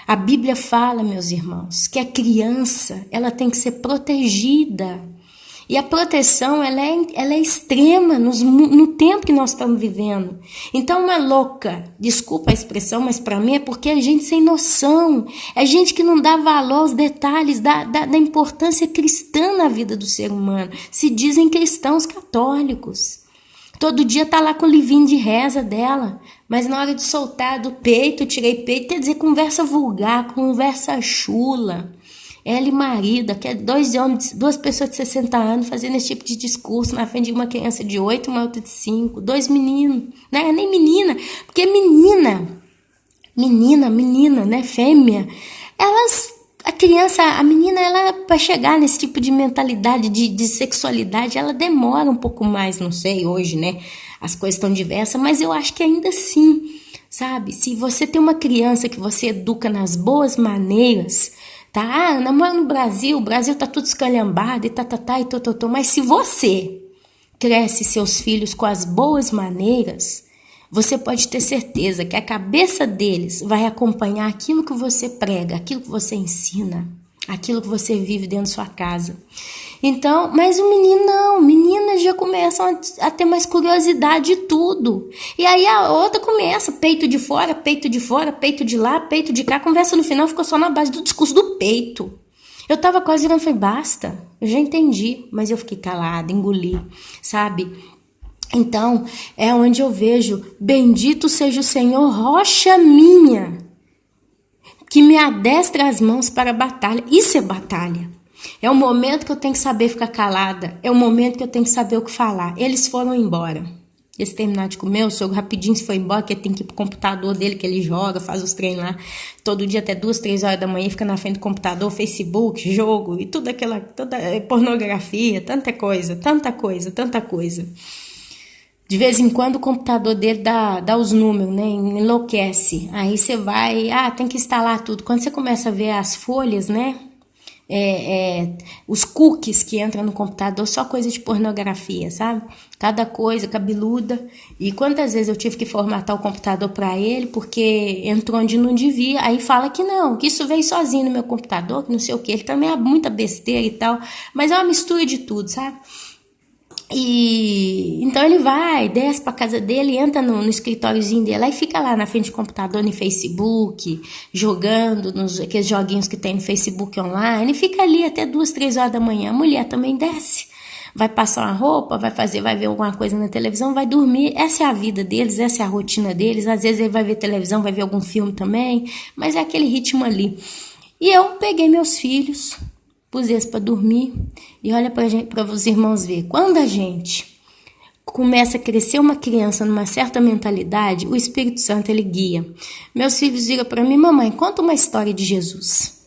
A Bíblia fala, meus irmãos, que a criança ela tem que ser protegida. E a proteção ela é extrema no tempo que nós estamos vivendo. Então, uma louca, desculpa a expressão, mas para mim é porque é gente sem noção. É gente que não dá valor aos detalhes da importância cristã na vida do ser humano. Se dizem cristãos católicos. Todo dia tá lá com o livrinho de reza dela, mas na hora de soltar do peito, tirei peito, quer dizer, conversa vulgar, conversa chula. Ela e marido, que é dois homens, duas pessoas de 60 anos fazendo esse tipo de discurso na frente de uma criança de 8, uma outra de 5, dois meninos, né? Nem menina, porque menina, né? Fêmea, a menina, ela para chegar nesse tipo de mentalidade de sexualidade, ela demora um pouco mais, não sei, hoje, né? As coisas estão diversas, mas eu acho que ainda assim, sabe? Se você tem uma criança que você educa nas boas maneiras, tá? Ah, namoro no Brasil, o Brasil tá tudo esculhambado e mas se você cresce seus filhos com as boas maneiras, você pode ter certeza que a cabeça deles vai acompanhar aquilo que você prega, aquilo que você ensina, aquilo que você vive dentro da sua casa. Então, mas o menino não, meninas já começam a ter mais curiosidade de tudo. E aí a outra começa, peito de fora, peito de lá, peito de cá, a conversa no final ficou só na base do discurso do peito. Eu tava quase virando, falei, basta, eu já entendi, mas eu fiquei calada, engoli, sabe? Então, é onde eu vejo, bendito seja o Senhor, rocha minha, que me adestra as mãos para a batalha. Isso é batalha. É o momento que eu tenho que saber ficar calada, é o momento que eu tenho que saber o que falar. Eles foram embora. Eles terminaram de comer, o sogro rapidinho se foi embora, que ele tem que ir pro computador dele, que ele joga, faz os treinos lá, todo dia até 2, 3 horas da manhã, fica na frente do computador, Facebook, jogo, e toda pornografia, tanta coisa. De vez em quando o computador dele dá os números, né? Enlouquece. Aí você vai, tem que instalar tudo. Quando você começa a ver as folhas, né? Os cookies que entram no computador, só coisa de pornografia, sabe? Cada coisa cabeluda. E quantas vezes eu tive que formatar o computador para ele, porque entrou onde não devia. Aí fala que não, que isso veio sozinho no meu computador, que não sei o que. Ele também é muita besteira e tal. Mas é uma mistura de tudo, sabe? E então ele vai, desce pra casa dele, entra no escritóriozinho dele, aí fica lá na frente do computador, no Facebook, jogando aqueles joguinhos que tem no Facebook online, e fica ali até 2, 3 horas da manhã. A mulher também desce, vai passar uma roupa, vai ver alguma coisa na televisão, vai dormir. Essa é a vida deles, essa é a rotina deles. Às vezes ele vai ver televisão, vai ver algum filme também, mas é aquele ritmo ali. E eu peguei meus filhos, pus eles para dormir, e olha para os irmãos ver, quando a gente começa a crescer uma criança numa certa mentalidade, o Espírito Santo ele guia. Meus filhos viram para mim, mamãe, conta uma história de Jesus.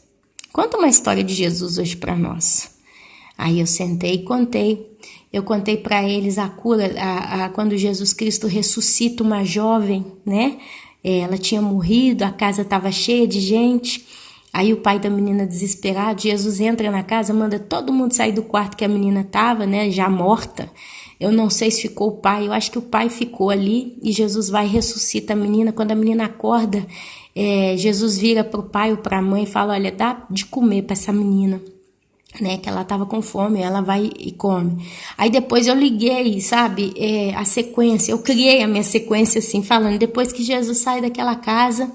Conta uma história de Jesus hoje para nós. Aí eu sentei e contei. Eu contei para eles a cura, quando Jesus Cristo ressuscita uma jovem, né? Ela tinha morrido, a casa estava cheia de gente. Aí o pai da menina desesperado, Jesus entra na casa, manda todo mundo sair do quarto que a menina estava, né, já morta. Eu não sei se ficou o pai, eu acho que o pai ficou ali e Jesus vai e ressuscita a menina. Quando a menina acorda, Jesus vira para o pai ou para a mãe e fala, olha, dá de comer para essa menina, né, que ela estava com fome, ela vai e come. Aí depois eu liguei, sabe, a sequência, eu criei a minha sequência assim, falando, depois que Jesus sai daquela casa,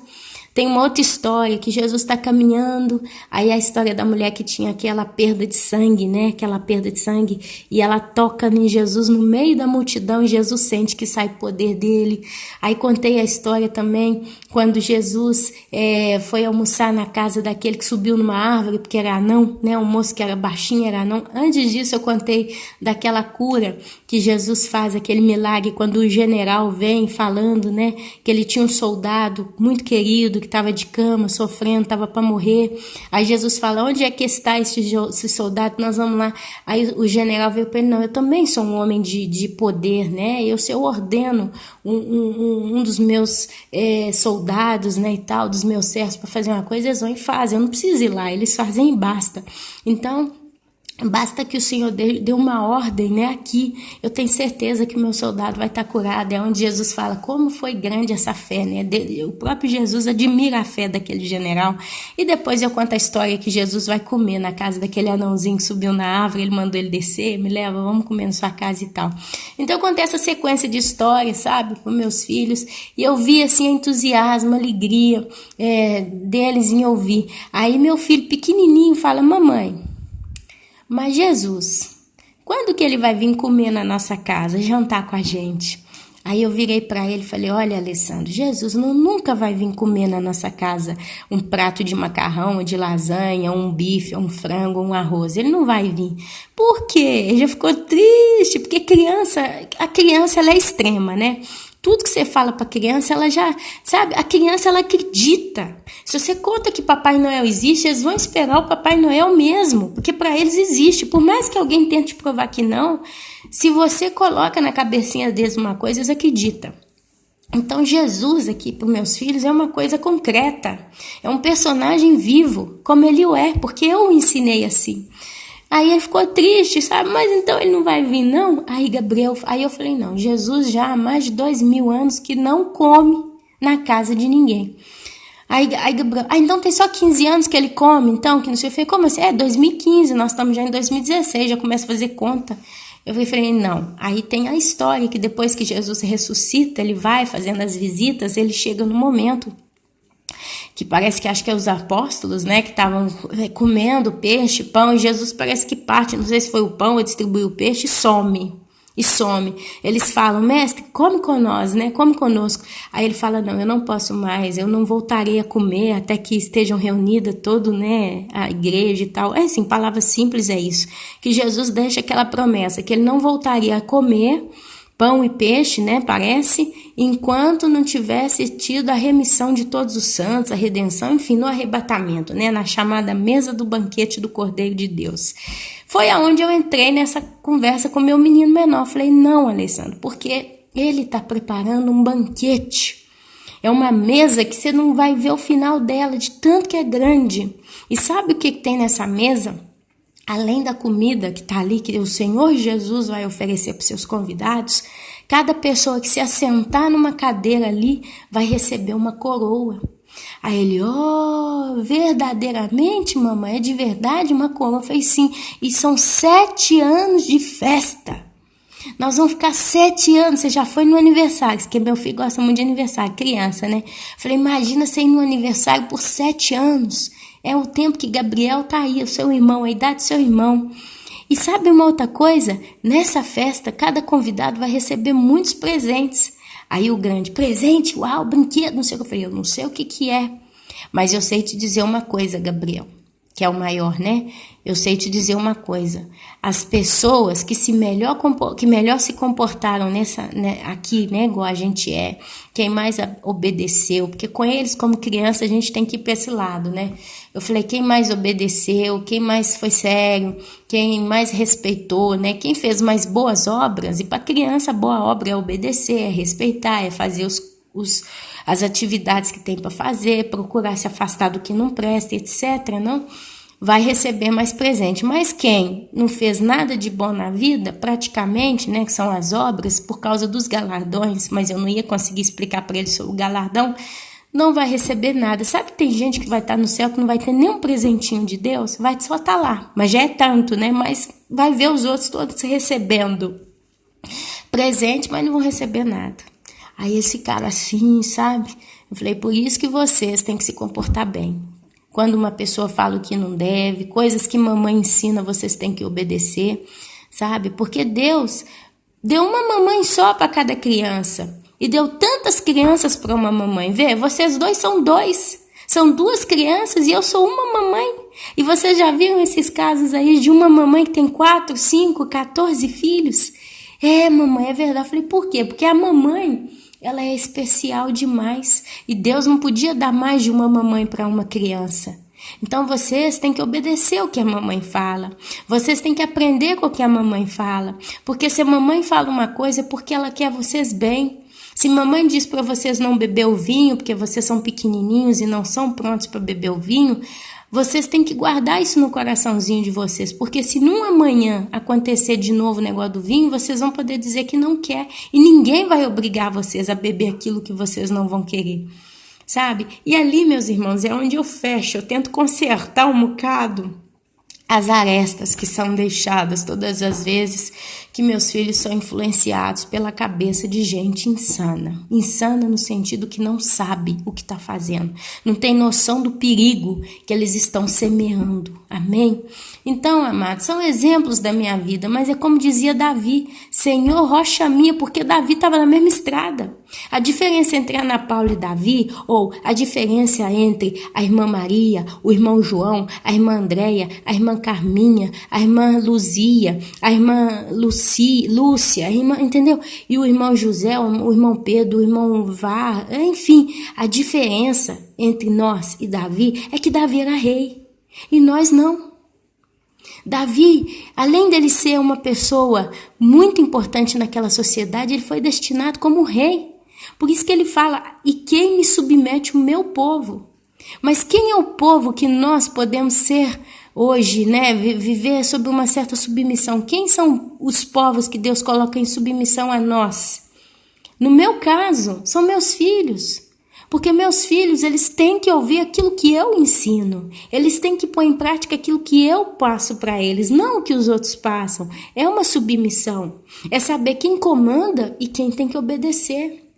tem uma outra história, que Jesus está caminhando, aí a história da mulher que tinha aquela perda de sangue, né? Aquela perda de sangue, e ela toca em Jesus no meio da multidão, e Jesus sente que sai poder dele. Aí contei a história também, quando Jesus foi almoçar na casa daquele que subiu numa árvore, porque era anão, né? O moço que era baixinho era anão. Antes disso eu contei daquela cura que Jesus faz, aquele milagre, quando o general vem falando, né? Que ele tinha um soldado muito querido, que estava de cama, sofrendo, estava para morrer. Aí Jesus fala, onde é que está esse soldado? Nós vamos lá. Aí o general veio para ele, não, eu também sou um homem de poder, né? Eu ordeno um dos meus soldados, né, e tal, dos meus servos para fazer uma coisa, eles vão e fazem, eu não preciso ir lá, eles fazem e basta. Então, basta que o Senhor dê uma ordem, né? Aqui, eu tenho certeza que o meu soldado vai estar curado. É onde Jesus fala como foi grande essa fé, né? O próprio Jesus admira a fé daquele general. E depois eu conto a história que Jesus vai comer na casa daquele anãozinho que subiu na árvore, ele mandou ele descer, me leva, vamos comer na sua casa e tal. Então eu contei essa sequência de histórias, sabe, para meus filhos, e eu vi assim entusiasmo, alegria deles em ouvir. Aí meu filho pequenininho fala, mamãe, mas Jesus, quando que ele vai vir comer na nossa casa, jantar com a gente? Aí eu virei para ele e falei, olha, Alessandro, Jesus nunca vai vir comer na nossa casa um prato de macarrão, de lasanha, um bife, um frango, um arroz. Ele não vai vir. Por quê? Ele já ficou triste, porque a criança ela é extrema, né? Tudo que você fala para a criança, ela já, sabe, a criança ela acredita. Se você conta que Papai Noel existe, eles vão esperar o Papai Noel mesmo, porque para eles existe. Por mais que alguém tente provar que não, se você coloca na cabecinha deles uma coisa, eles acreditam. Então Jesus aqui para os meus filhos é uma coisa concreta, é um personagem vivo, como ele o é, porque eu o ensinei assim. Aí ele ficou triste, sabe? Mas então ele não vai vir, não? Aí eu falei, não, Jesus já há mais de 2000 anos que não come na casa de ninguém. Aí Gabriel, então tem só 15 anos que ele come, então, que não sei o que. Como assim? 2015, nós estamos já em 2016, já começa a fazer conta. Eu falei, não. Aí tem a história que depois que Jesus ressuscita, ele vai fazendo as visitas, ele chega no momento que parece que acho que é os apóstolos, né, que estavam comendo peixe, pão, e Jesus parece que parte, não sei se foi o pão ou distribuiu o peixe, e some. Eles falam, mestre, come com nós, né, come conosco. Aí ele fala, não, eu não posso mais, eu não voltarei a comer até que estejam reunidas todo, né, a igreja e tal. É assim, palavras simples é isso, que Jesus deixa aquela promessa, que ele não voltaria a comer pão e peixe, né, parece, enquanto não tivesse tido a remissão de todos os santos, a redenção, enfim, no arrebatamento, né, na chamada mesa do banquete do Cordeiro de Deus. Foi aonde eu entrei nessa conversa com meu menino menor. Falei, não, Alessandro, porque ele está preparando um banquete. É uma mesa que você não vai ver o final dela, de tanto que é grande. E sabe o que tem nessa mesa? Além da comida que está ali, que o Senhor Jesus vai oferecer para os seus convidados, cada pessoa que se assentar numa cadeira ali vai receber uma coroa. Aí ele, verdadeiramente, mamãe, é de verdade uma coroa? Eu falei, sim, e são 7 anos de festa. Nós vamos ficar 7 anos, você já foi no aniversário, porque meu filho gosta muito de aniversário, criança, né? Eu falei, imagina você ir no aniversário por 7 anos. É o tempo que Gabriel tá aí, o seu irmão, a idade do seu irmão. E sabe uma outra coisa? Nessa festa, cada convidado vai receber muitos presentes. Aí o grande, presente, uau, brinquedo, não sei o que. Eu falei, eu não sei o que é, mas eu sei te dizer uma coisa, Gabriel, que é o maior, né? Eu sei te dizer uma coisa. As pessoas que melhor se comportaram aqui, né, igual a gente é, quem mais obedeceu, porque com eles, como criança, a gente tem que ir para esse lado, né? Eu falei, quem mais obedeceu, quem mais foi sério, quem mais respeitou, né? Quem fez mais boas obras, e para criança, boa obra é obedecer, é respeitar, é fazer as atividades que tem para fazer, procurar se afastar do que não presta, etc., não? Vai receber mais presente. Mas quem não fez nada de bom na vida, praticamente, né, que são as obras, por causa dos galardões, mas eu não ia conseguir explicar para ele sobre o galardão, não vai receber nada. Sabe que tem gente que vai estar no céu que não vai ter nenhum presentinho de Deus? Vai só estar lá, mas já é tanto, né? Mas vai ver os outros todos recebendo presente, mas não vão receber nada. Aí esse cara assim, sabe? Eu falei, por isso que vocês têm que se comportar bem. Quando uma pessoa fala o que não deve, coisas que mamãe ensina, vocês têm que obedecer, sabe? Porque Deus deu uma mamãe só para cada criança. E deu tantas crianças para uma mamãe. Vê, vocês dois são 2. São 2 crianças e eu sou uma mamãe. E vocês já viram esses casos aí de uma mamãe que tem 4, 5, 14 filhos? É, mamãe, é verdade. Eu falei, por quê? Porque a mamãe, ela é especial demais. E Deus não podia dar mais de uma mamãe para uma criança. Então vocês têm que obedecer o que a mamãe fala. Vocês têm que aprender com o que a mamãe fala. Porque se a mamãe fala uma coisa é porque ela quer vocês bem. Se mamãe diz para vocês não beber o vinho, porque vocês são pequenininhos e não são prontos para beber o vinho, vocês têm que guardar isso no coraçãozinho de vocês, porque se num amanhã acontecer de novo o negócio do vinho, vocês vão poder dizer que não quer, e ninguém vai obrigar vocês a beber aquilo que vocês não vão querer, sabe? E ali, meus irmãos, é onde eu fecho, eu tento consertar um bocado as arestas que são deixadas todas as vezes que meus filhos são influenciados pela cabeça de gente insana. Insana no sentido que não sabe o que está fazendo, não tem noção do perigo que eles estão semeando. Amém? Então, amados, são exemplos da minha vida, mas é como dizia Davi: Senhor, rocha minha, porque Davi estava na mesma estrada. A diferença entre Ana Paula e Davi, ou a diferença entre a irmã Maria, o irmão João, a irmã Andréia, a irmã Carminha, a irmã Luzia, a irmã Lúcia, a irmã, entendeu? E o irmão José, o irmão Pedro, o irmão Var, enfim, a diferença entre nós e Davi é que Davi era rei e nós não. Davi, além dele ser uma pessoa muito importante naquela sociedade, ele foi destinado como rei. Por isso que ele fala: e quem me submete? O meu povo. Mas quem é o povo que nós podemos ser hoje, né? Viver sob uma certa submissão? Quem são os povos que Deus coloca em submissão a nós? No meu caso, são meus filhos. Porque meus filhos, eles têm que ouvir aquilo que eu ensino. Eles têm que pôr em prática aquilo que eu passo para eles, não o que os outros passam. É uma submissão. É saber quem comanda e quem tem que obedecer.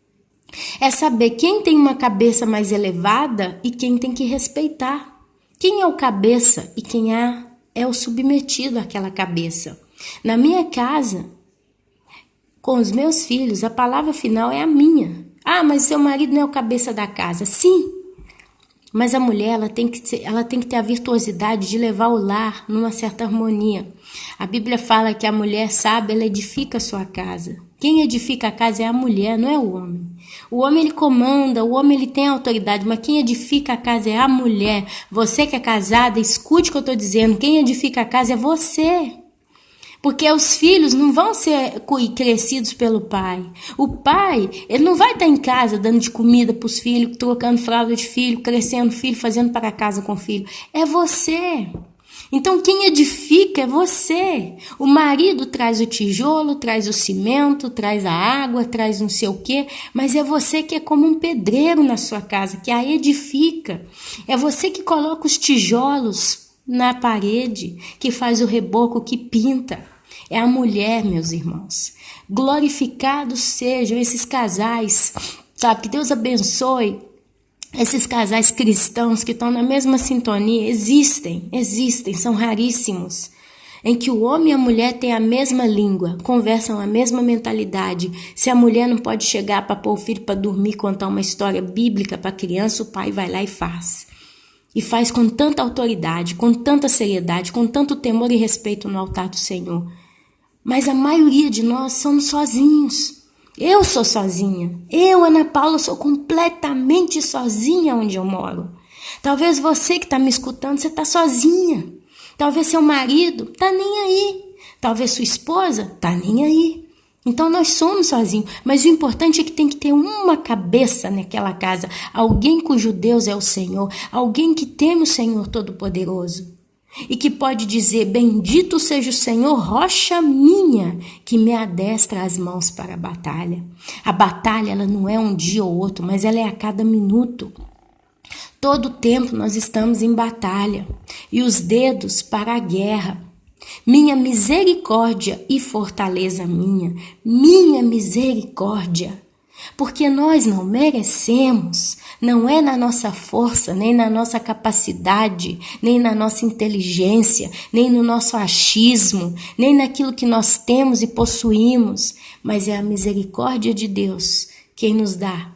É saber quem tem uma cabeça mais elevada e quem tem que respeitar. Quem é o cabeça e quem é o submetido àquela cabeça. Na minha casa, com os meus filhos, a palavra final é a minha. Ah, mas seu marido não é o cabeça da casa. Sim, mas a mulher ela tem que ter a virtuosidade de levar o lar numa certa harmonia. A Bíblia fala que a mulher sábia, ela edifica a sua casa. Quem edifica a casa é a mulher, não é o homem. O homem ele comanda, o homem ele tem autoridade, mas quem edifica a casa é a mulher. Você que é casada, escute o que eu estou dizendo. Quem edifica a casa é você. Porque os filhos não vão ser crescidos pelo pai. O pai, ele não vai estar em casa dando de comida para os filhos, trocando fralda de filho, crescendo filho, fazendo para casa com filho. É você. Então quem edifica é você. O marido traz o tijolo, traz o cimento, traz a água, traz não sei o quê, mas é você que é como um pedreiro na sua casa, que a edifica. É você que coloca os tijolos na parede, que faz o reboco, que pinta. É a mulher, meus irmãos. Glorificados sejam esses casais, sabe? Que Deus abençoe esses casais cristãos que estão na mesma sintonia. Existem, são raríssimos. Em que o homem e a mulher têm a mesma língua, conversam a mesma mentalidade. Se a mulher não pode chegar para pôr o filho para dormir, contar uma história bíblica para a criança, o pai vai lá e faz. E faz com tanta autoridade, com tanta seriedade, com tanto temor e respeito no altar do Senhor. Mas a maioria de nós somos sozinhos. Eu sou sozinha. Eu, Ana Paula, sou completamente sozinha onde eu moro. Talvez você que está me escutando, você está sozinha. Talvez seu marido está nem aí. Talvez sua esposa está nem aí. Então nós somos sozinhos, mas o importante é que tem que ter uma cabeça naquela casa, alguém cujo Deus é o Senhor, alguém que teme o Senhor Todo-Poderoso e que pode dizer: bendito seja o Senhor, rocha minha, que me adestra as mãos para a batalha. A batalha ela não é um dia ou outro, mas ela é a cada minuto. Todo tempo nós estamos em batalha e os dedos para a guerra. Minha misericórdia e fortaleza minha misericórdia, porque nós não merecemos, não é na nossa força, nem na nossa capacidade, nem na nossa inteligência, nem no nosso achismo, nem naquilo que nós temos e possuímos, mas é a misericórdia de Deus quem nos dá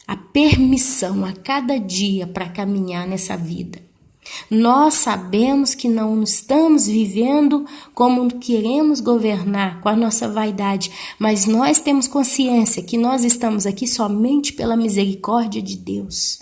a permissão a cada dia para caminhar nessa vida. Nós sabemos que não estamos vivendo como queremos governar, com a nossa vaidade, mas nós temos consciência que nós estamos aqui somente pela misericórdia de Deus.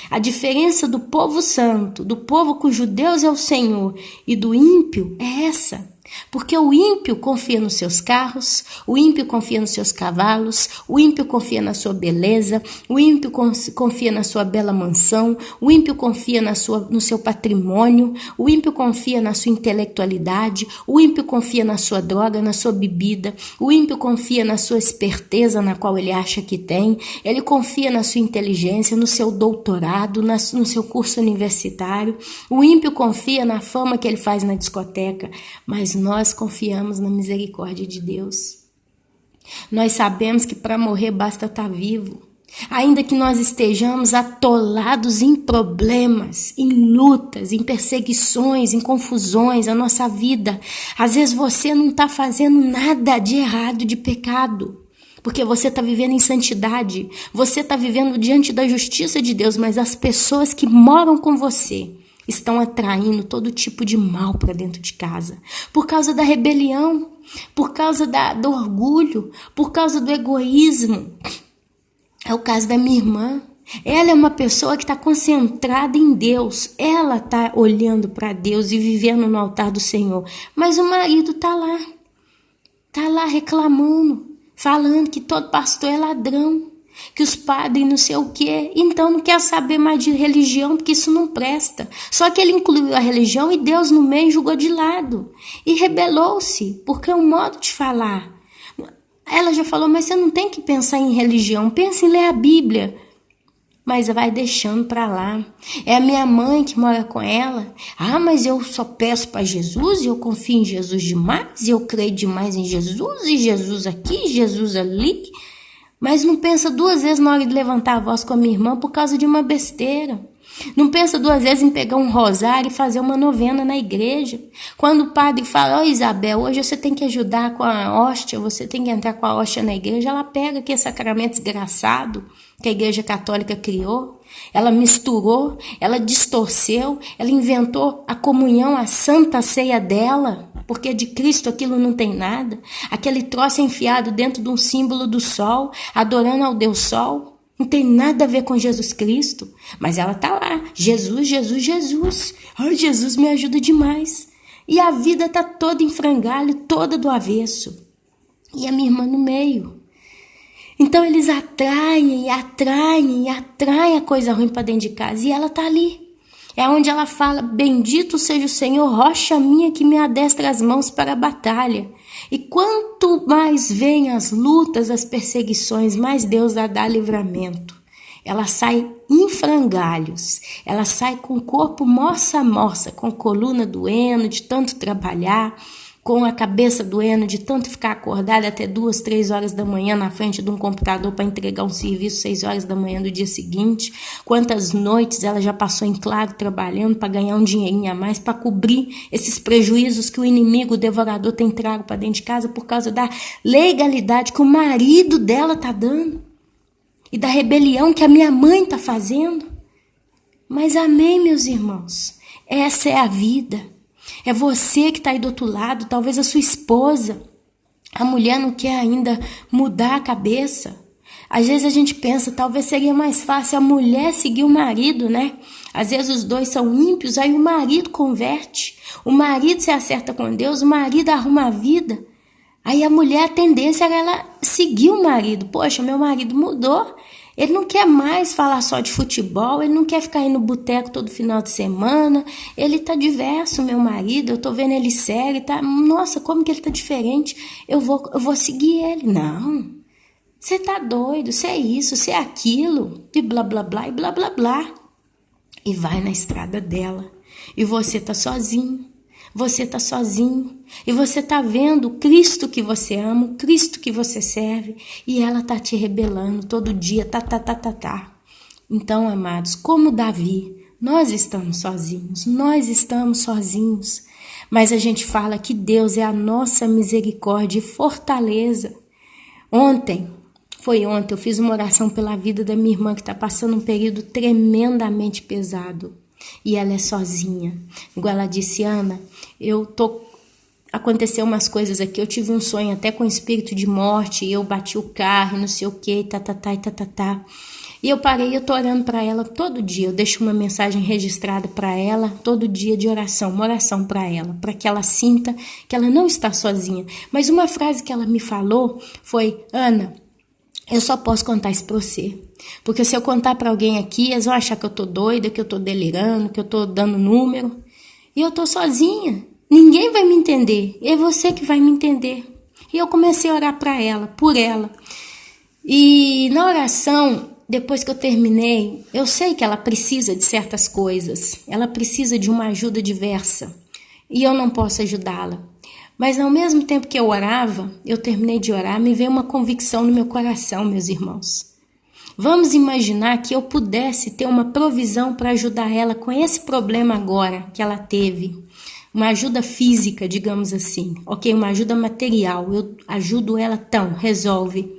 A diferença do povo santo, do povo cujo Deus é o Senhor, e do ímpio é essa. Porque o ímpio confia nos seus carros, o ímpio confia nos seus cavalos, o ímpio confia na sua beleza, o ímpio confia na sua bela mansão, o ímpio confia no seu patrimônio, o ímpio confia na sua intelectualidade, o ímpio confia na sua droga, na sua bebida, o ímpio confia na sua esperteza na qual ele acha que tem, ele confia na sua inteligência, no seu doutorado, no seu curso universitário, o ímpio confia na fama que ele faz na discoteca, mas nós confiamos na misericórdia de Deus. Nós sabemos que para morrer basta estar vivo. Ainda que nós estejamos atolados em problemas, em lutas, em perseguições, em confusões, a nossa vida. Às vezes você não está fazendo nada de errado, de pecado. Porque você está vivendo em santidade. Você está vivendo diante da justiça de Deus. Mas as pessoas que moram com você estão atraindo todo tipo de mal para dentro de casa. Por causa da rebelião, por causa do orgulho, por causa do egoísmo. É o caso da minha irmã. Ela é uma pessoa que está concentrada em Deus. Ela está olhando para Deus e vivendo no altar do Senhor. Mas o marido está lá reclamando, falando que todo pastor é ladrão, que os padres não sei o quê, então não quer saber mais de religião, porque isso não presta. Só que ele incluiu a religião e Deus no meio jogou de lado. E rebelou-se, porque é um modo de falar. Ela já falou, mas você não tem que pensar em religião, pensa em ler a Bíblia. Mas vai deixando para lá. É a minha mãe que mora com ela. Ah, mas eu só peço para Jesus, e eu confio em Jesus demais, e eu creio demais em Jesus, e Jesus aqui, Jesus ali. Mas não pensa duas vezes na hora de levantar a voz com a minha irmã por causa de uma besteira. Não pensa duas vezes em pegar um rosário e fazer uma novena na igreja. Quando o padre fala, Isabel, hoje você tem que ajudar com a hóstia, você tem que entrar com a hóstia na igreja, ela pega aquele sacramento desgraçado que a igreja católica criou, ela misturou, ela distorceu, ela inventou a comunhão, a santa ceia dela, porque de Cristo aquilo não tem nada. Aquele troço enfiado dentro de um símbolo do sol, adorando ao Deus Sol. Não tem nada a ver com Jesus Cristo, mas ela tá lá, Jesus, Jesus, Jesus. Ai, Jesus me ajuda demais. E a vida tá toda em frangalho, toda do avesso. E a minha irmã no meio. Então eles atraem a coisa ruim para dentro de casa. E ela tá ali. É onde ela fala, bendito seja o Senhor, rocha minha que me adestra as mãos para a batalha. E quanto mais vêm as lutas, as perseguições, mais Deus a dá livramento. Ela sai em frangalhos, ela sai com o corpo morsa, com a coluna doendo de tanto trabalhar, com a cabeça doendo de tanto ficar acordada até 2, 3 horas da manhã na frente de um computador para entregar um serviço 6 horas da manhã do dia seguinte. Quantas noites ela já passou em claro trabalhando para ganhar um dinheirinho a mais, para cobrir esses prejuízos que o inimigo, o devorador, tem trago para dentro de casa por causa da legalidade que o marido dela tá dando e da rebelião que a minha mãe tá fazendo. Mas amém, meus irmãos, essa é a vida. É você que está aí do outro lado, talvez a sua esposa. A mulher não quer ainda mudar a cabeça. Às vezes a gente pensa, talvez seria mais fácil a mulher seguir o marido, né? Às vezes os dois são ímpios, aí o marido converte. O marido se acerta com Deus, o marido arruma a vida. Aí a mulher, a tendência era ela seguir o marido. Poxa, meu marido mudou. Ele não quer mais falar só de futebol, ele não quer ficar indo no boteco todo final de semana, ele tá diverso, meu marido, eu tô vendo ele sério, tá? Nossa, como que ele tá diferente, eu vou seguir ele. Não, você tá doido, você é isso, você é aquilo, e blá blá blá, e blá blá blá. E vai na estrada dela, e você tá sozinho. Você está sozinho e você está vendo o Cristo que você ama, o Cristo que você serve, e ela está te rebelando todo dia, tá. Então, amados, como Davi, nós estamos sozinhos, mas a gente fala que Deus é a nossa misericórdia e fortaleza. Foi ontem, eu fiz uma oração pela vida da minha irmã que está passando um período tremendamente pesado. E ela é sozinha. Igual ela disse, Ana, aconteceu umas coisas aqui, eu tive um sonho até com espírito de morte, e eu bati o carro, e não sei o que, tá. E eu parei, eu tô orando para ela todo dia. Eu deixo uma mensagem registrada para ela todo dia de oração, uma oração para ela, para que ela sinta que ela não está sozinha. Mas uma frase que ela me falou foi: Ana, eu só posso contar isso pra você. Porque se eu contar pra alguém aqui, eles vão achar que eu tô doida, que eu tô delirando, que eu tô dando número. E eu tô sozinha. Ninguém vai me entender. É você que vai me entender. E eu comecei a orar pra ela, por ela. E na oração, depois que eu terminei, eu sei que ela precisa de certas coisas. Ela precisa de uma ajuda diversa. E eu não posso ajudá-la. Mas ao mesmo tempo que eu orava, eu terminei de orar, me veio uma convicção no meu coração, meus irmãos. Vamos imaginar que eu pudesse ter uma provisão para ajudar ela com esse problema agora que ela teve. Uma ajuda física, digamos assim. Ok, uma ajuda material. Eu ajudo ela, então, resolve.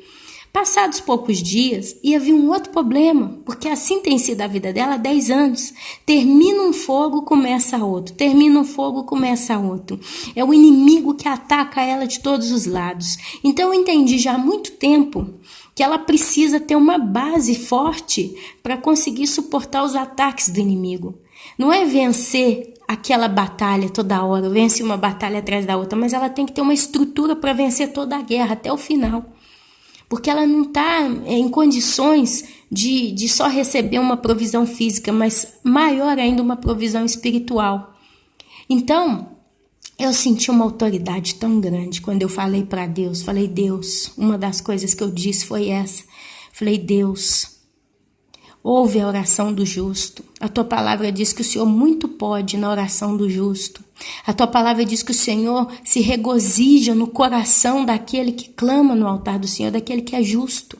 Passados poucos dias, ia vir um outro problema, porque assim tem sido a vida dela há 10 anos. Termina um fogo, começa outro. Termina um fogo, começa outro. É o inimigo que ataca ela de todos os lados. Então eu entendi já há muito tempo que ela precisa ter uma base forte para conseguir suportar os ataques do inimigo. Não é vencer aquela batalha toda hora, vence uma batalha atrás da outra, mas ela tem que ter uma estrutura para vencer toda a guerra até o final. Porque ela não está em condições de só receber uma provisão física, mas maior ainda uma provisão espiritual. Então, eu senti uma autoridade tão grande quando eu falei para Deus. Falei: Deus, uma das coisas que eu disse foi essa. Falei: Deus, ouve a oração do justo. A tua palavra diz que o Senhor muito pode na oração do justo. A tua palavra diz que o Senhor se regozija no coração daquele que clama no altar do Senhor, daquele que é justo.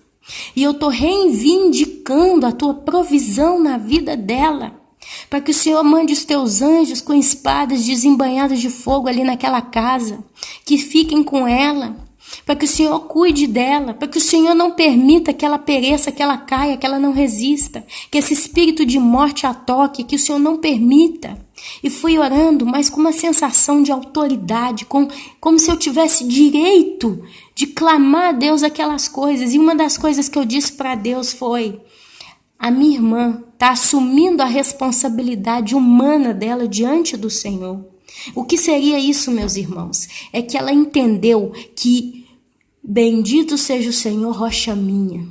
E eu estou reivindicando a tua provisão na vida dela, para que o Senhor mande os teus anjos com espadas desembanhadas de fogo ali naquela casa, que fiquem com ela, para que o Senhor cuide dela, para que o Senhor não permita que ela pereça, que ela caia, que ela não resista, que esse espírito de morte a toque, que o Senhor não permita. E fui orando, mas com uma sensação de autoridade, como se eu tivesse direito de clamar a Deus aquelas coisas. E uma das coisas que eu disse para Deus foi: a minha irmã está assumindo a responsabilidade humana dela diante do Senhor. O que seria isso, meus irmãos? É que ela entendeu que bendito seja o Senhor, rocha minha,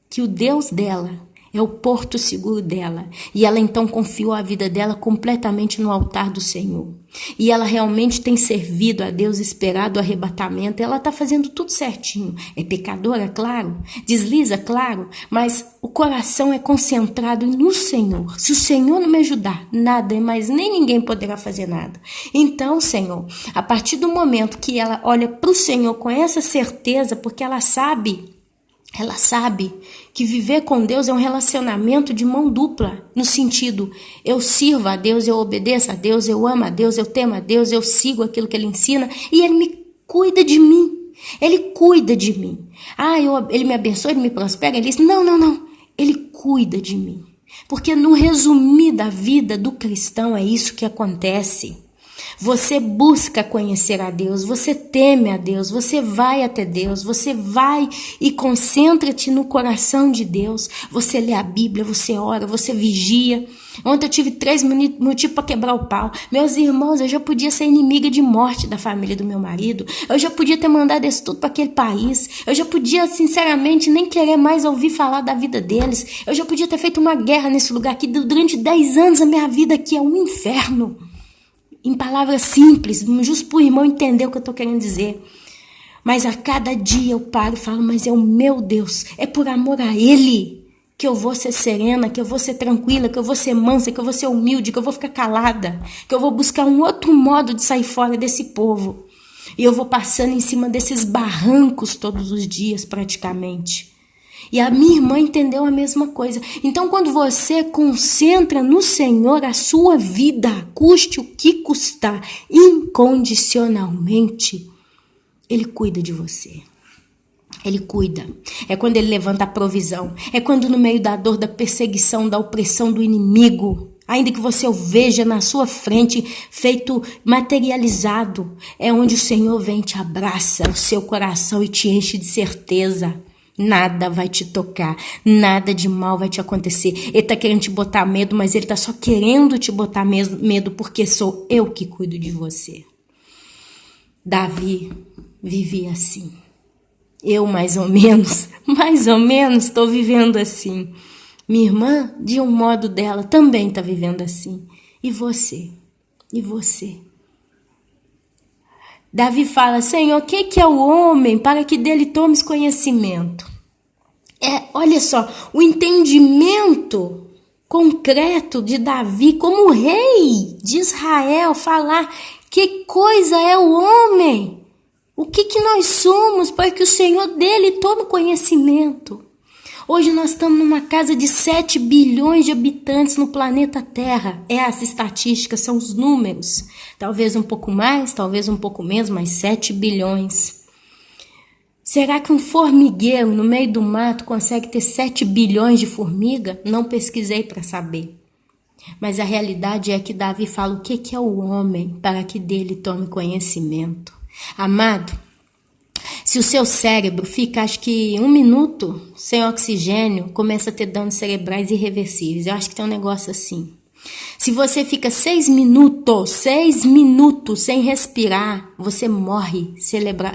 que o Deus dela é o porto seguro dela. E ela então confiou a vida dela completamente no altar do Senhor. E ela realmente tem servido a Deus, esperado o arrebatamento. Ela está fazendo tudo certinho. É pecadora, claro. Desliza, claro. Mas o coração é concentrado no Senhor. Se o Senhor não me ajudar, nada, mas nem ninguém poderá fazer nada. Então, Senhor, a partir do momento que ela olha para o Senhor com essa certeza, porque ela sabe que viver com Deus é um relacionamento de mão dupla, no sentido, eu sirvo a Deus, eu obedeço a Deus, eu amo a Deus, eu temo a Deus, eu sigo aquilo que Ele ensina e Ele me cuida de mim. Ele cuida de mim. Ele me abençoa, Ele me prospera. Ele diz: não. Ele cuida de mim. Porque no resumir da vida do cristão é isso que acontece. Você busca conhecer a Deus, você teme a Deus, você vai até Deus, você vai e concentra-te no coração de Deus. Você lê a Bíblia, você ora, você vigia. Ontem eu tive 3 motivos para quebrar o pau. Meus irmãos, eu já podia ser inimiga de morte da família do meu marido. Eu já podia ter mandado isso tudo para aquele país. Eu já podia, sinceramente, nem querer mais ouvir falar da vida deles. Eu já podia ter feito uma guerra nesse lugar aqui. Durante 10 anos a minha vida aqui é um inferno. Em palavras simples, justo para o irmão entender o que eu estou querendo dizer. Mas a cada dia eu paro e falo: mas é o meu Deus, é por amor a Ele que eu vou ser serena, que eu vou ser tranquila, que eu vou ser mansa, que eu vou ser humilde, que eu vou ficar calada, que eu vou buscar um outro modo de sair fora desse povo. E eu vou passando em cima desses barrancos todos os dias praticamente. E a minha irmã entendeu a mesma coisa. Então, quando você concentra no Senhor a sua vida, custe o que custar, incondicionalmente, Ele cuida de você. Ele cuida. É quando Ele levanta a provisão. É quando no meio da dor, da perseguição, da opressão do inimigo, ainda que você o veja na sua frente, feito materializado, é onde o Senhor vem e te abraça o seu coração e te enche de certeza. Nada vai te tocar, nada de mal vai te acontecer. Ele tá querendo te botar medo, mas ele tá só querendo te botar medo porque sou eu que cuido de você. Davi vivia assim. Eu mais ou menos estou vivendo assim. Minha irmã, de um modo dela, também está vivendo assim. E você? E você? Davi fala, Senhor, o que é o homem para que dele tomes conhecimento? Olha só, o entendimento concreto de Davi como rei de Israel, falar que coisa é o homem, o que nós somos para que o Senhor dele tome conhecimento. Hoje nós estamos numa casa de 7 bilhões de habitantes no planeta Terra. As estatísticas, são os números. Talvez um pouco mais, talvez um pouco menos, mas 7 bilhões. Será que um formigueiro no meio do mato consegue ter 7 bilhões de formiga? Não pesquisei para saber. Mas a realidade é que Davi fala o que é o homem para que dele tome conhecimento. Amado, se o seu cérebro fica, acho que 1 minuto sem oxigênio, começa a ter danos cerebrais irreversíveis. Eu acho que tem um negócio assim. Se você fica 6 minutos sem respirar, você morre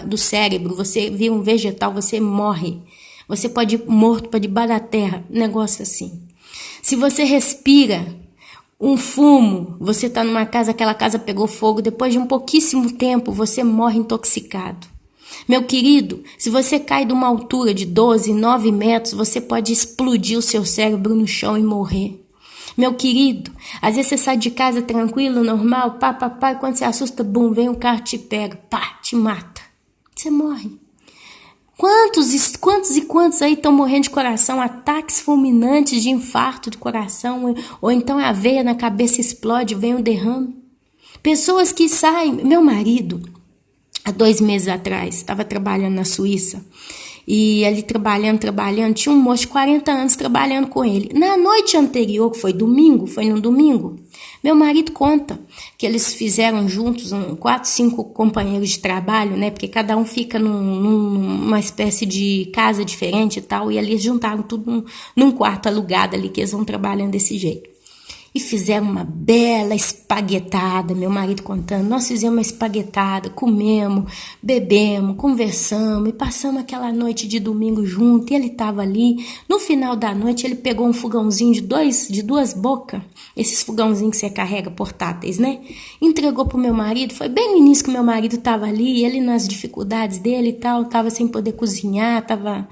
do cérebro, você vira um vegetal, você morre. Você pode ir morto para debaixo da terra, negócio assim. Se você respira um fumo, você está numa casa, aquela casa pegou fogo, depois de um pouquíssimo tempo, você morre intoxicado. Meu querido, se você cai de uma altura de 12, 9 metros, você pode explodir o seu cérebro no chão e morrer. Meu querido, às vezes você sai de casa tranquilo, normal, pá, quando você assusta, bum, vem um carro, te pega, pá, te mata. Você morre. Quantos aí estão morrendo de coração, ataques fulminantes de infarto de coração, ou então a veia na cabeça explode, vem um derrame. Pessoas que saem, meu marido, há 2 meses atrás, estava trabalhando na Suíça, e ali trabalhando, tinha um moço de 40 anos trabalhando com ele. Na noite anterior, que foi num domingo, meu marido conta que eles fizeram juntos 4, 5 companheiros de trabalho, né? Porque cada um fica numa espécie de casa diferente e tal, e ali eles juntaram tudo num quarto alugado ali, que eles vão trabalhando desse jeito. E fizeram uma bela espaguetada, meu marido contando. Nós fizemos uma espaguetada, comemos, bebemos, conversamos e passamos aquela noite de domingo junto. E ele estava ali. No final da noite, ele pegou um fogãozinho de 2 bocas, esses fogãozinhos que você carrega portáteis, né? Entregou pro meu marido. Foi bem no início que meu marido estava ali, ele nas dificuldades dele e tal, estava sem poder cozinhar, estava...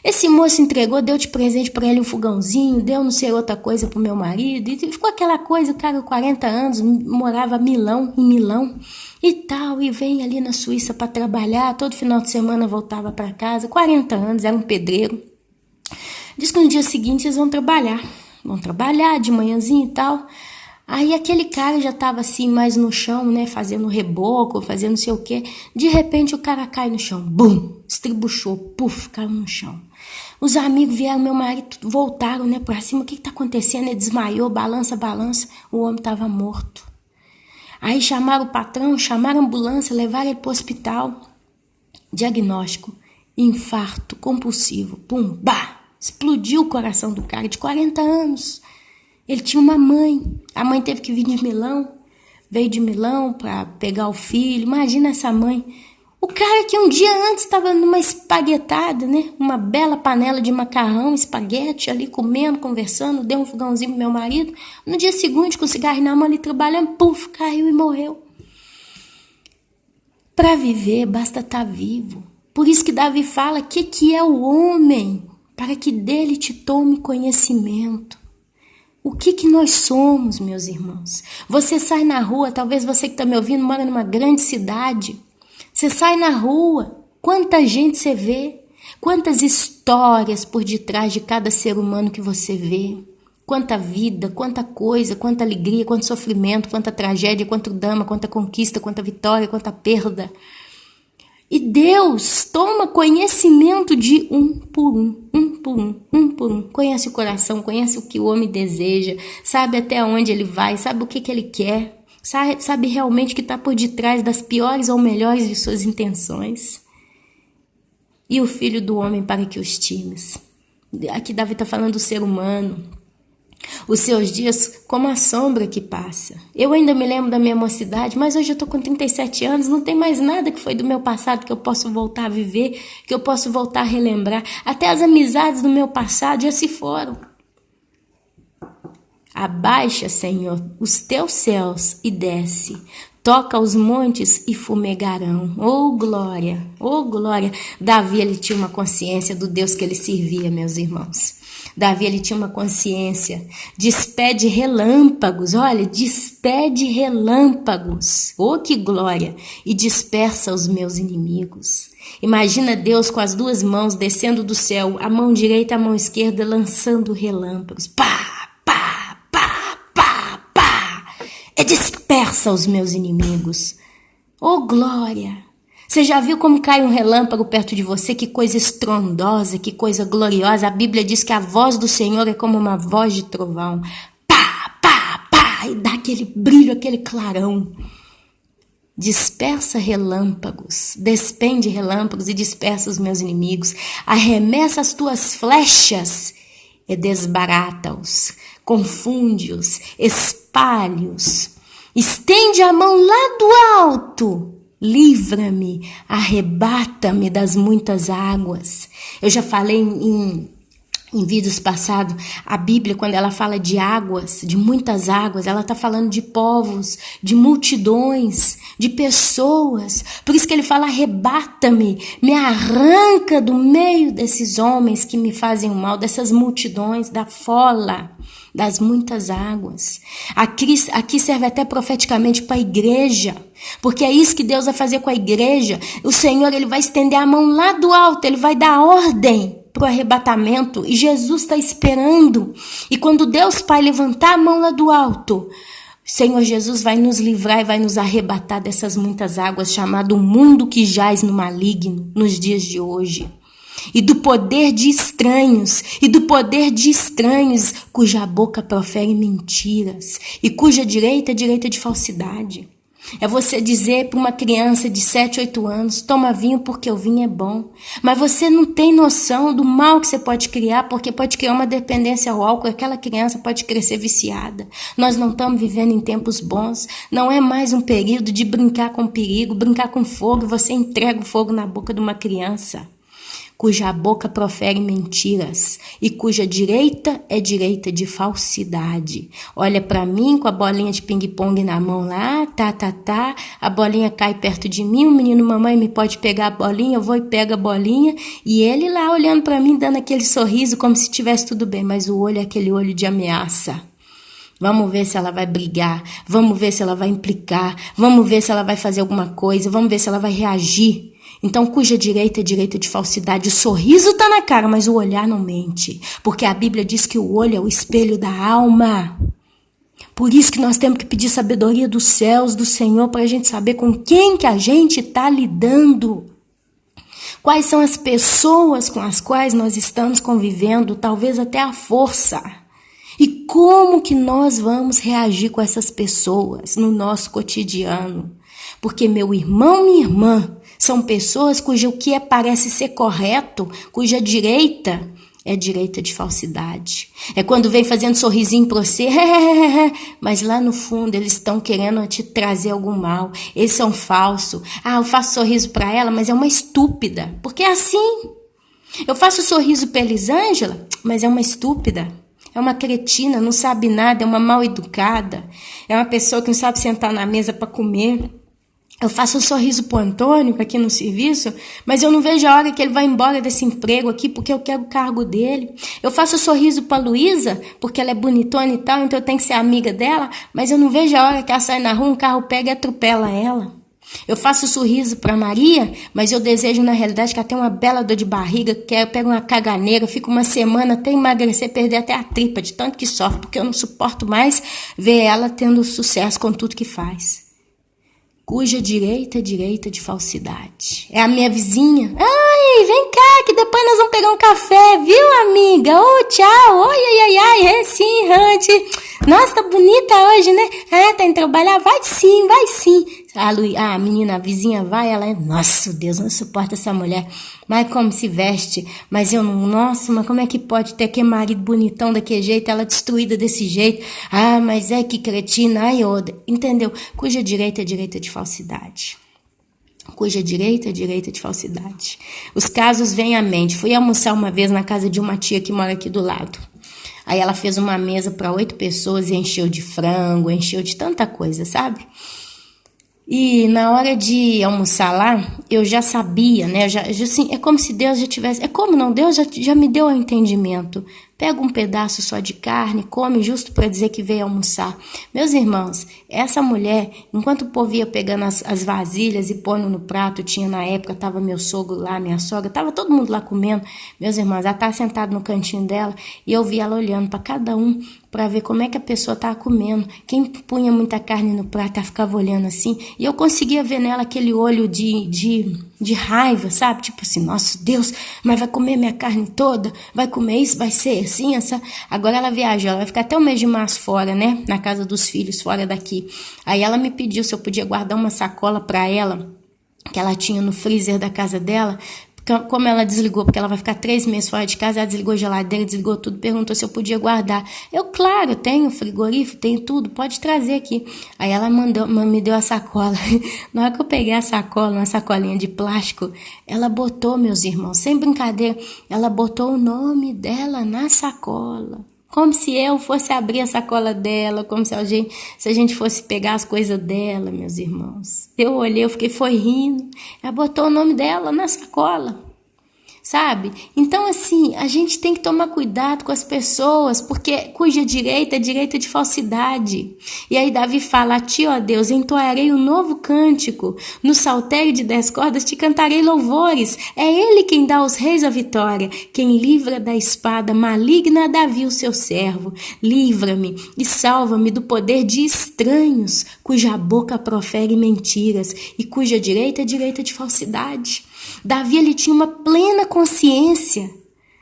Esse moço entregou, deu de presente para ele um fogãozinho, deu não sei outra coisa pro meu marido, e ficou aquela coisa, o cara, 40 anos, morava em Milão, e tal, e vem ali na Suíça para trabalhar, todo final de semana voltava para casa, 40 anos, era um pedreiro. Diz que no dia seguinte eles vão trabalhar de manhãzinho e tal. Aí aquele cara já tava assim, mais no chão, né, fazendo reboco, fazendo não sei o quê. De repente o cara cai no chão, bum, estribuchou, puf, caiu no chão. Os amigos vieram, meu marido, voltaram, né, pra cima, o que tá acontecendo? Ele desmaiou, balança, o homem tava morto. Aí chamaram o patrão, chamaram a ambulância, levaram ele pro hospital. Diagnóstico, infarto compulsivo, pum, bah, explodiu o coração do cara de 40 anos. Ele tinha uma mãe, a mãe teve que vir de Milão, veio de Milão para pegar o filho, imagina essa mãe. O cara que um dia antes estava numa espaguetada, né? Uma bela panela de macarrão, espaguete, ali comendo, conversando, deu um fogãozinho pro meu marido. No dia seguinte, com o cigarro na mão ali trabalhando, puf, caiu e morreu. Para viver, basta estar vivo. Por isso que Davi fala, o que é o homem? Para que dele te tome conhecimento. O que nós somos, meus irmãos? Você sai na rua, talvez você que está me ouvindo mora numa grande cidade. Você sai na rua, quanta gente você vê, quantas histórias por detrás de cada ser humano que você vê, quanta vida, quanta coisa, quanta alegria, quanto sofrimento, quanta tragédia, quanto drama, quanta conquista, quanta vitória, quanta perda. E Deus toma conhecimento de um por um. Conhece o coração, conhece o que o homem deseja, sabe até onde ele vai, sabe o que ele quer, sabe realmente o que está por detrás das piores ou melhores de suas intenções. e o Filho do Homem para que os times. Aqui Davi está falando do ser humano. Os seus dias como a sombra que passa. Eu ainda me lembro da minha mocidade, mas hoje eu estou com 37 anos, não tem mais nada que foi do meu passado que eu posso voltar a viver, que eu posso voltar a relembrar. Até as amizades do meu passado já se foram. Abaixa, Senhor, os teus céus e desce. Toca os montes e fumegarão. Oh, glória! Oh, glória! Davi, ele tinha uma consciência do Deus que ele servia, meus irmãos. Davi, ele tinha uma consciência. Despede relâmpagos, olha, despede relâmpagos. Oh, que glória! E dispersa os meus inimigos. Imagina Deus com as duas mãos descendo do céu, a mão direita e a mão esquerda lançando relâmpagos. Pá! Dispersa os meus inimigos. Oh, glória! Você já viu como cai um relâmpago perto de você? Que coisa estrondosa, que coisa gloriosa. A Bíblia diz que a voz do Senhor é como uma voz de trovão. Pá, pá, pá! E dá aquele brilho, aquele clarão. Dispersa relâmpagos, despende relâmpagos e dispersa os meus inimigos. Arremessa as tuas flechas e desbarata-os. Confunde-os, espalhe-os. Estende a mão lá do alto, livra-me, arrebata-me das muitas águas. Eu já falei em vídeos passados, a Bíblia, quando ela fala de águas, de muitas águas, ela está falando de povos, de multidões, de pessoas. Por isso que ele fala, arrebata-me, me arranca do meio desses homens que me fazem o mal, dessas multidões, da fola, das muitas águas. Aqui serve até profeticamente para a igreja, porque é isso que Deus vai fazer com a igreja. O Senhor, ele vai estender a mão lá do alto, ele vai dar ordem para o arrebatamento, e Jesus está esperando. E quando Deus Pai levantar a mão lá do alto, Senhor Jesus vai nos livrar e vai nos arrebatar dessas muitas águas, chamado mundo que jaz no maligno nos dias de hoje. E do poder de estranhos, cuja boca profere mentiras, e cuja direita é direita de falsidade. É você dizer para uma criança de 7, 8 anos, toma vinho porque o vinho é bom. Mas você não tem noção do mal que você pode criar, porque pode criar uma dependência ao álcool, aquela criança pode crescer viciada. Nós não estamos vivendo em tempos bons, não é mais um período de brincar com perigo, brincar com fogo, você entrega o fogo na boca de uma criança, cuja boca profere mentiras e cuja direita é direita de falsidade. Olha para mim com a bolinha de ping-pong na mão lá, a bolinha cai perto de mim, o menino, mamãe, me pode pegar a bolinha? Eu vou e pego a bolinha, e ele lá olhando para mim, dando aquele sorriso como se tivesse tudo bem, mas o olho é aquele olho de ameaça. Vamos ver se ela vai brigar, vamos ver se ela vai implicar, vamos ver se ela vai fazer alguma coisa, vamos ver se ela vai reagir. Então, cuja direita é direita de falsidade. O sorriso está na cara, mas o olhar não mente. Porque a Bíblia diz que o olho é o espelho da alma. Por isso que nós temos que pedir sabedoria dos céus, do Senhor, para a gente saber com quem que a gente está lidando. Quais são as pessoas com as quais nós estamos convivendo, talvez até à força. E como que nós vamos reagir com essas pessoas no nosso cotidiano? Porque, meu irmão, minha irmã, são pessoas cujo que parece ser correto, cuja direita é direita de falsidade. É quando vem fazendo sorrisinho para você, mas lá no fundo eles estão querendo te trazer algum mal. Eles são falsos. Eu faço sorriso para ela, mas é uma estúpida. Porque é assim. Eu faço sorriso para Elisângela, mas é uma estúpida. É uma cretina, não sabe nada, é uma mal educada. É uma pessoa que não sabe sentar na mesa para comer. Eu faço um sorriso pro Antônio aqui no serviço, mas eu não vejo a hora que ele vai embora desse emprego aqui, porque eu quero o cargo dele. Eu faço um sorriso pra Luísa, porque ela é bonitona e tal, então eu tenho que ser amiga dela, mas eu não vejo a hora que ela sai na rua, um carro pega e atropela ela. Eu faço um sorriso pra Maria, mas eu desejo na realidade que ela tenha uma bela dor de barriga, que eu pego uma caganeira, fico uma semana até emagrecer, perder até a tripa, de tanto que sofre, porque eu não suporto mais ver ela tendo sucesso com tudo que faz. Cuja direita é direita de falsidade. É a minha vizinha. Ai, vem cá, que depois nós vamos pegar um café, viu, amiga? Tchau. Oi, ai, sim, Randy. Nossa, tá bonita hoje, né? Tá indo trabalhar? Vai sim. A menina, a vizinha vai, ela é, nossa, Deus, não suporta essa mulher. Mas como se veste, mas eu não, nossa, mas como é que pode ter aquele marido bonitão daquele jeito, ela destruída desse jeito, ah, mas é que cretina, ai, entendeu? Cuja direita é direita de falsidade. Cuja direita é direita de falsidade. Os casos vêm à mente. Fui almoçar uma vez na casa de uma tia que mora aqui do lado. Aí ela fez uma mesa para 8 pessoas e encheu de frango, encheu de tanta coisa, sabe? E na hora de almoçar lá, eu já sabia, né? Assim, é como se Deus já tivesse... É como não? Deus já me deu o entendimento. Pega um pedaço só de carne, come justo para dizer que veio almoçar. Meus irmãos, essa mulher, enquanto o povo ia pegando as vasilhas e pondo no prato, tinha na época, estava meu sogro lá, minha sogra, estava todo mundo lá comendo. Meus irmãos, ela estava sentada no cantinho dela e eu vi ela olhando para cada um, para ver como é que a pessoa estava comendo. Quem punha muita carne no prato, ela ficava olhando assim, e eu conseguia ver nela aquele olho de raiva, sabe? Tipo assim, nossa Deus, mas vai comer minha carne toda? Vai comer isso? Vai ser assim? Essa... Agora ela viajou, ela vai ficar até o mês de março fora, né? Na casa dos filhos, fora daqui. Aí ela me pediu se eu podia guardar uma sacola para ela, que ela tinha no freezer da casa dela. Como ela desligou, porque ela vai ficar 3 meses fora de casa, ela desligou a geladeira, desligou tudo, perguntou se eu podia guardar. Eu, claro, tenho frigorífico, tenho tudo, pode trazer aqui. Aí ela me deu a sacola. Na hora que eu peguei a sacola, uma sacolinha de plástico, ela botou, meus irmãos, sem brincadeira, ela botou o nome dela na sacola. Como se eu fosse abrir a sacola dela, como se a gente fosse pegar as coisas dela, meus irmãos. Eu olhei, eu foi rindo. Ela botou o nome dela na sacola, sabe? Então, assim, a gente tem que tomar cuidado com as pessoas, porque cuja direita é direita de falsidade. E aí Davi fala, a ti, ó Deus, entoarei um novo cântico, no saltério de 10 cordas te cantarei louvores. É ele quem dá aos reis a vitória, quem livra da espada maligna a Davi, o seu servo. Livra-me e salva-me do poder de estranhos, cuja boca profere mentiras e cuja direita é direita de falsidade. Davi, ele tinha uma plena consciência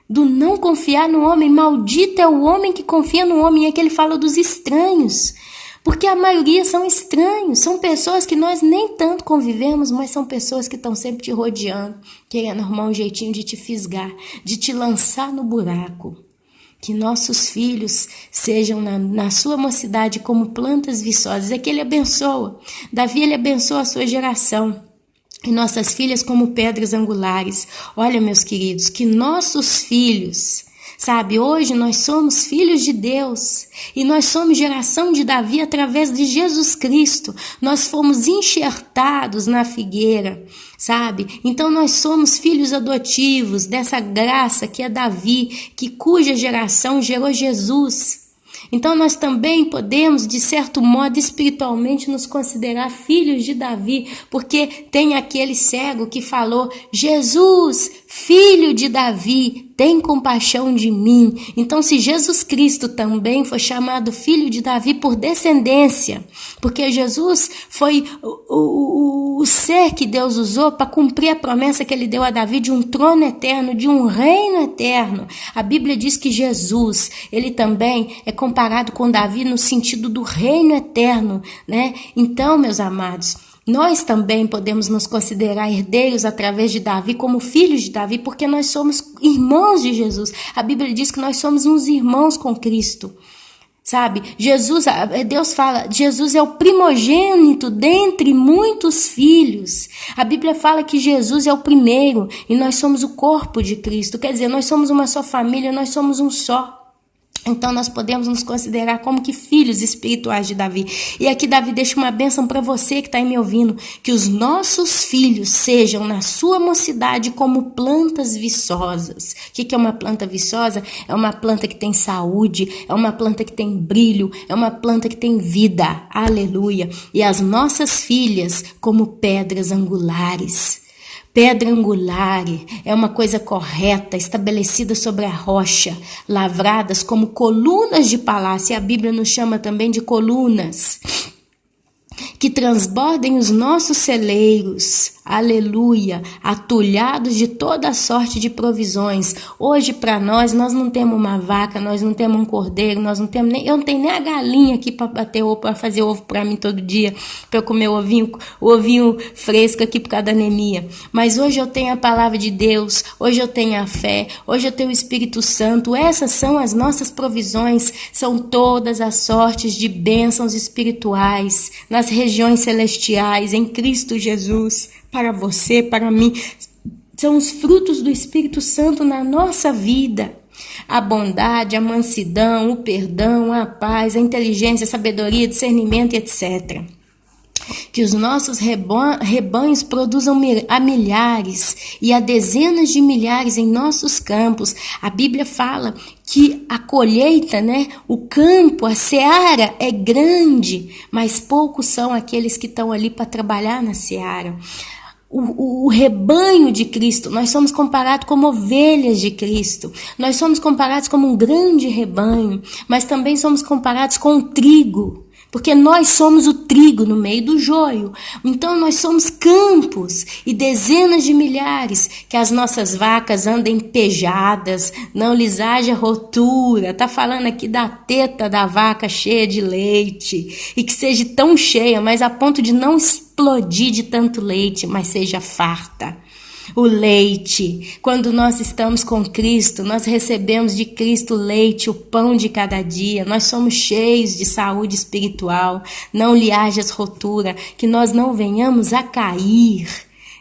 do não confiar no homem. Maldito é o homem que confia no homem. E aqui ele fala dos estranhos, porque a maioria são estranhos, são pessoas que nós nem tanto convivemos, mas são pessoas que estão sempre te rodeando, querendo arrumar um jeitinho de te fisgar, de te lançar no buraco. Que nossos filhos sejam na sua mocidade como plantas viçosas. É que ele abençoa. Davi, ele abençoa a sua geração. E nossas filhas como pedras angulares. Olha, meus queridos, que nossos filhos, sabe, hoje nós somos filhos de Deus e nós somos geração de Davi através de Jesus Cristo. Nós fomos enxertados na figueira, sabe? Então nós somos filhos adotivos dessa graça que é Davi, cuja geração gerou Jesus. Então nós também podemos, de certo modo, espiritualmente nos considerar filhos de Davi, porque tem aquele cego que falou, Jesus, filho de Davi, tem compaixão de mim. Então se Jesus Cristo também foi chamado filho de Davi por descendência, porque Jesus foi o ser que Deus usou para cumprir a promessa que ele deu a Davi de um trono eterno, de um reino eterno. A Bíblia diz que Jesus, ele também é comparado com Davi no sentido do reino eterno, né? Então, meus amados, nós também podemos nos considerar herdeiros através de Davi, como filhos de Davi, porque nós somos irmãos de Jesus. A Bíblia diz que nós somos uns irmãos com Cristo. Sabe, Jesus, Deus fala, Jesus é o primogênito dentre muitos filhos. A Bíblia fala que Jesus é o primeiro e nós somos o corpo de Cristo. Quer dizer, nós somos uma só família, nós somos um só. Então nós podemos nos considerar como que filhos espirituais de Davi. E aqui Davi deixa uma bênção para você que está aí me ouvindo, que os nossos filhos sejam na sua mocidade como plantas viçosas. O que é uma planta viçosa? É uma planta que tem saúde, é uma planta que tem brilho, é uma planta que tem vida. Aleluia! E as nossas filhas como pedras angulares. Pedra angular é uma coisa correta, estabelecida sobre a rocha, lavradas como colunas de palácio. E a Bíblia nos chama também de colunas. que transbordem os nossos celeiros, aleluia, atulhados de toda sorte de provisões. Hoje para nós não temos uma vaca, nós não temos um cordeiro, eu não tenho nem a galinha aqui para bater ovo, para fazer ovo para mim todo dia, para eu comer o ovinho fresco aqui por causa da anemia. Mas hoje eu tenho a palavra de Deus, hoje eu tenho a fé, hoje eu tenho o Espírito Santo. Essas são as nossas provisões, são todas as sortes de bênçãos espirituais nas regiões celestiais em Cristo Jesus, para você, para mim. São os frutos do Espírito Santo na nossa vida. A bondade, a mansidão, o perdão, a paz, a inteligência, a sabedoria, discernimento, etc. Que os nossos rebanhos produzam a milhares e a dezenas de milhares em nossos campos. A Bíblia fala que a colheita, o campo, a seara é grande, mas poucos são aqueles que estão ali para trabalhar na seara. O rebanho de Cristo, nós somos comparados como ovelhas de Cristo, nós somos comparados como um grande rebanho, mas também somos comparados com o trigo, porque nós somos o trigo no meio do joio. Então nós somos campos e dezenas de milhares, que as nossas vacas andem pejadas, não lhes haja rotura. Está falando aqui da teta da vaca cheia de leite, e que seja tão cheia, mas a ponto de não explodir de tanto leite, mas seja farta. O leite, quando nós estamos com Cristo, nós recebemos de Cristo o leite, o pão de cada dia. Nós somos cheios de saúde espiritual, não lhe hajas rotura, que nós não venhamos a cair,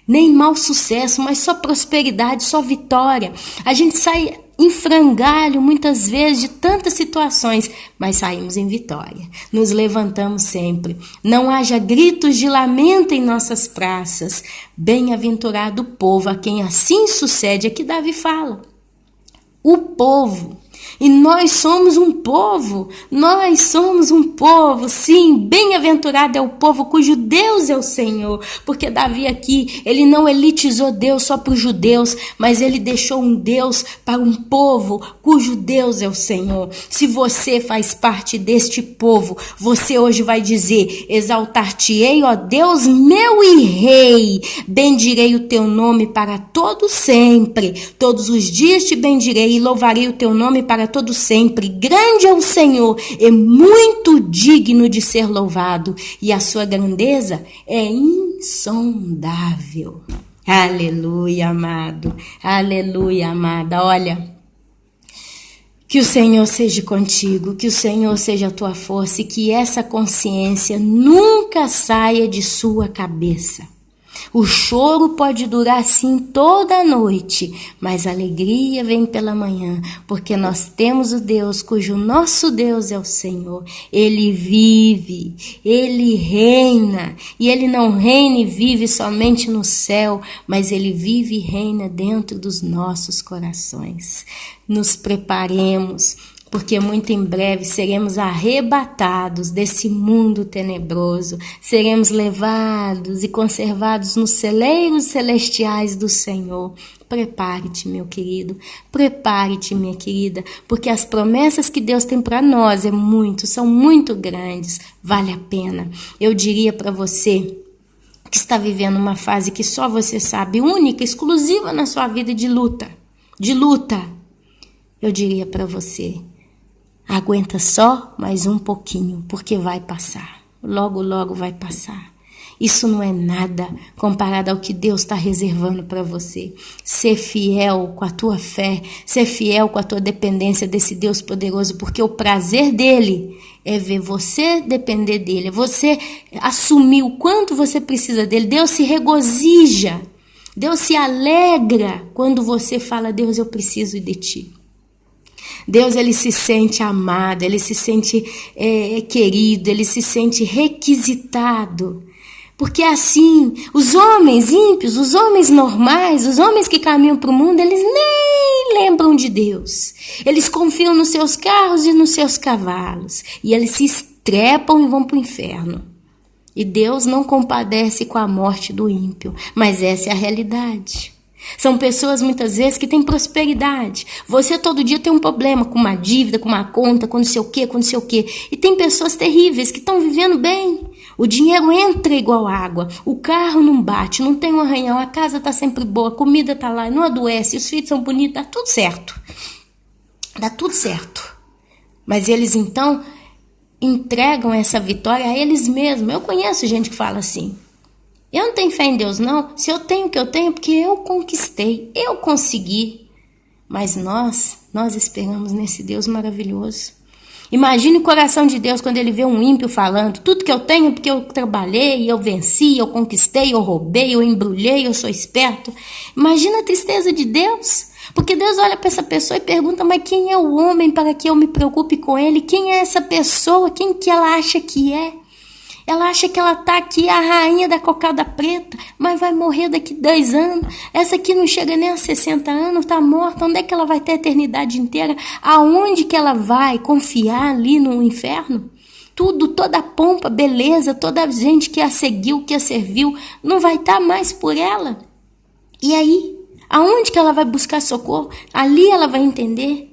nem mau sucesso, mas só prosperidade, só vitória. A gente sai em frangalho muitas vezes de tantas situações, mas saímos em vitória. Nos levantamos sempre. Não haja gritos de lamento em nossas praças. Bem-aventurado o povo a quem assim sucede. Aqui Davi fala. O povo. E nós somos um povo, sim, bem-aventurado é o povo cujo Deus é o Senhor, porque Davi aqui, ele não elitizou Deus só para os judeus, mas ele deixou um Deus para um povo cujo Deus é o Senhor. Se você faz parte deste povo, você hoje vai dizer, exaltar-te-ei, ó Deus meu e Rei, bendirei o teu nome para todo sempre, todos os dias te bendirei e louvarei o teu nome para todo sempre. Grande é o Senhor, é muito digno de ser louvado, e a sua grandeza é insondável. Aleluia, amado. Aleluia, amada. Olha, que o Senhor seja contigo, que o Senhor seja a tua força, e que essa consciência nunca saia de sua cabeça. O choro pode durar sim toda a noite, mas a alegria vem pela manhã, porque nós temos o Deus cujo nosso Deus é o Senhor. Ele vive, Ele reina, e Ele não reina e vive somente no céu, mas Ele vive e reina dentro dos nossos corações. Nos preparemos, porque muito em breve seremos arrebatados desse mundo tenebroso, seremos levados e conservados nos celeiros celestiais do Senhor. Prepare-te, meu querido, prepare-te, minha querida, porque as promessas que Deus tem para nós são muito grandes, vale a pena. Eu diria para você que está vivendo uma fase que só você sabe, única, exclusiva na sua vida de luta, eu diria para você, aguenta só mais um pouquinho, porque vai passar. Logo, logo vai passar. Isso não é nada comparado ao que Deus está reservando para você. Ser fiel com a tua fé, ser fiel com a tua dependência desse Deus poderoso, porque o prazer dele é ver você depender dele, é você assumir o quanto você precisa dele. Deus se regozija, Deus se alegra quando você fala, Deus, eu preciso de ti. Deus, ele se sente amado, ele se sente querido, ele se sente requisitado. Porque assim, os homens ímpios, os homens normais, os homens que caminham para o mundo, eles nem lembram de Deus. Eles confiam nos seus carros e nos seus cavalos. E eles se estrepam e vão para o inferno. E Deus não compadece com a morte do ímpio, mas essa é a realidade. São pessoas muitas vezes que têm prosperidade. Você todo dia tem um problema com uma dívida, com uma conta, com não sei o quê. E tem pessoas terríveis que estão vivendo bem. O dinheiro entra igual água, o carro não bate, não tem um arranhão, a casa está sempre boa, a comida está lá, não adoece, os filhos são bonitos, dá tudo certo. Dá tudo certo. Mas eles então entregam essa vitória a eles mesmos. Eu conheço gente que fala assim: eu não tenho fé em Deus não, se eu tenho o que eu tenho, porque eu conquistei, eu consegui. Mas nós esperamos nesse Deus maravilhoso. Imagine o coração de Deus quando ele vê um ímpio falando: tudo que eu tenho é porque eu trabalhei, eu venci, eu conquistei, eu roubei, eu embrulhei, eu sou esperto. Imagina a tristeza de Deus. Porque Deus olha para essa pessoa e pergunta: mas quem é o homem para que eu me preocupe com ele? Quem é essa pessoa? Quem que ela acha que é? Ela acha que ela está aqui, a rainha da cocada preta, mas vai morrer daqui 10 anos. Essa aqui não chega nem a 60 anos, está morta. Onde é que ela vai ter a eternidade inteira? Aonde que ela vai confiar ali no inferno? Tudo, toda a pompa, beleza, toda a gente que a seguiu, que a serviu, não vai estar mais por ela. E aí, aonde que ela vai buscar socorro? Ali ela vai entender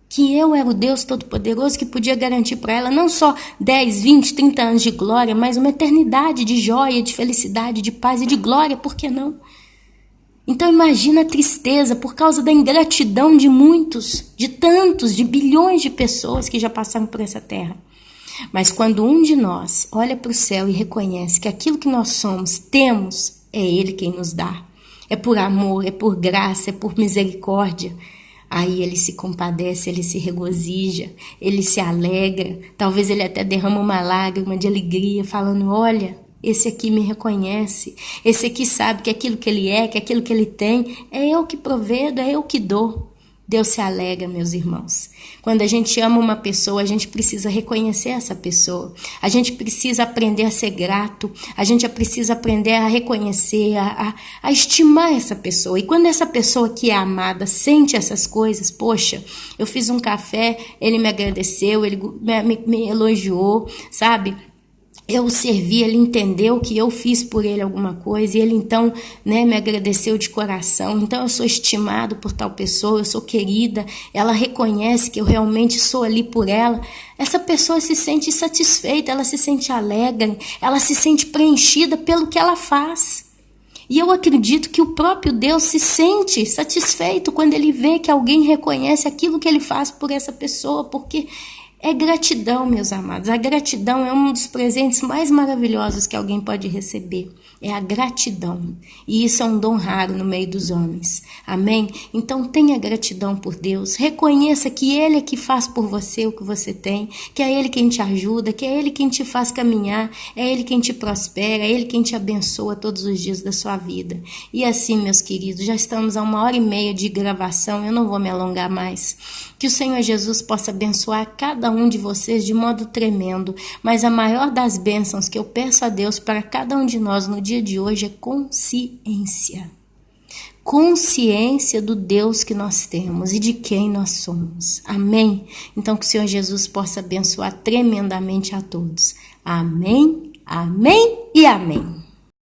que eu era o Deus Todo-Poderoso que podia garantir para ela não só 10, 20, 30 anos de glória, mas uma eternidade de joia, de felicidade, de paz e de glória, por que não? Então imagina a tristeza por causa da ingratidão de muitos, de tantos, de bilhões de pessoas que já passaram por essa terra. Mas quando um de nós olha para o céu e reconhece que aquilo que nós somos, temos, é Ele quem nos dá. É por amor, é por graça, é por misericórdia. Aí ele se compadece, ele se regozija, ele se alegra. Talvez ele até derrama uma lágrima de alegria, falando: olha, esse aqui me reconhece. Esse aqui sabe que aquilo que ele é, que aquilo que ele tem, é eu que provedo, é eu que dou. Deus se alegra, meus irmãos. Quando a gente ama uma pessoa, a gente precisa reconhecer essa pessoa. A gente precisa aprender a ser grato. A gente precisa aprender a reconhecer, a estimar essa pessoa. E quando essa pessoa que é amada sente essas coisas, poxa, eu fiz um café, ele me agradeceu, ele me elogiou, sabe? Eu servi, ele entendeu que eu fiz por ele alguma coisa e ele então, me agradeceu de coração. Então eu sou estimado por tal pessoa, eu sou querida, ela reconhece que eu realmente sou ali por ela. Essa pessoa se sente satisfeita, ela se sente alegre, ela se sente preenchida pelo que ela faz. E eu acredito que o próprio Deus se sente satisfeito quando ele vê que alguém reconhece aquilo que ele faz por essa pessoa, porque é gratidão, meus amados. A gratidão é um dos presentes mais maravilhosos que alguém pode receber. É a gratidão. E isso é um dom raro no meio dos homens. Amém? Então tenha gratidão por Deus. Reconheça que Ele é que faz por você o que você tem. Que é Ele quem te ajuda. Que é Ele quem te faz caminhar. É Ele quem te prospera. É Ele quem te abençoa todos os dias da sua vida. E assim, meus queridos, já estamos a 1h30 de gravação. Eu não vou me alongar mais. Que o Senhor Jesus possa abençoar cada um de vocês de modo tremendo. Mas a maior das bênçãos que eu peço a Deus para cada um de nós no dia de hoje é consciência. Consciência do Deus que nós temos e de quem nós somos. Amém? Então que o Senhor Jesus possa abençoar tremendamente a todos. Amém, amém e amém.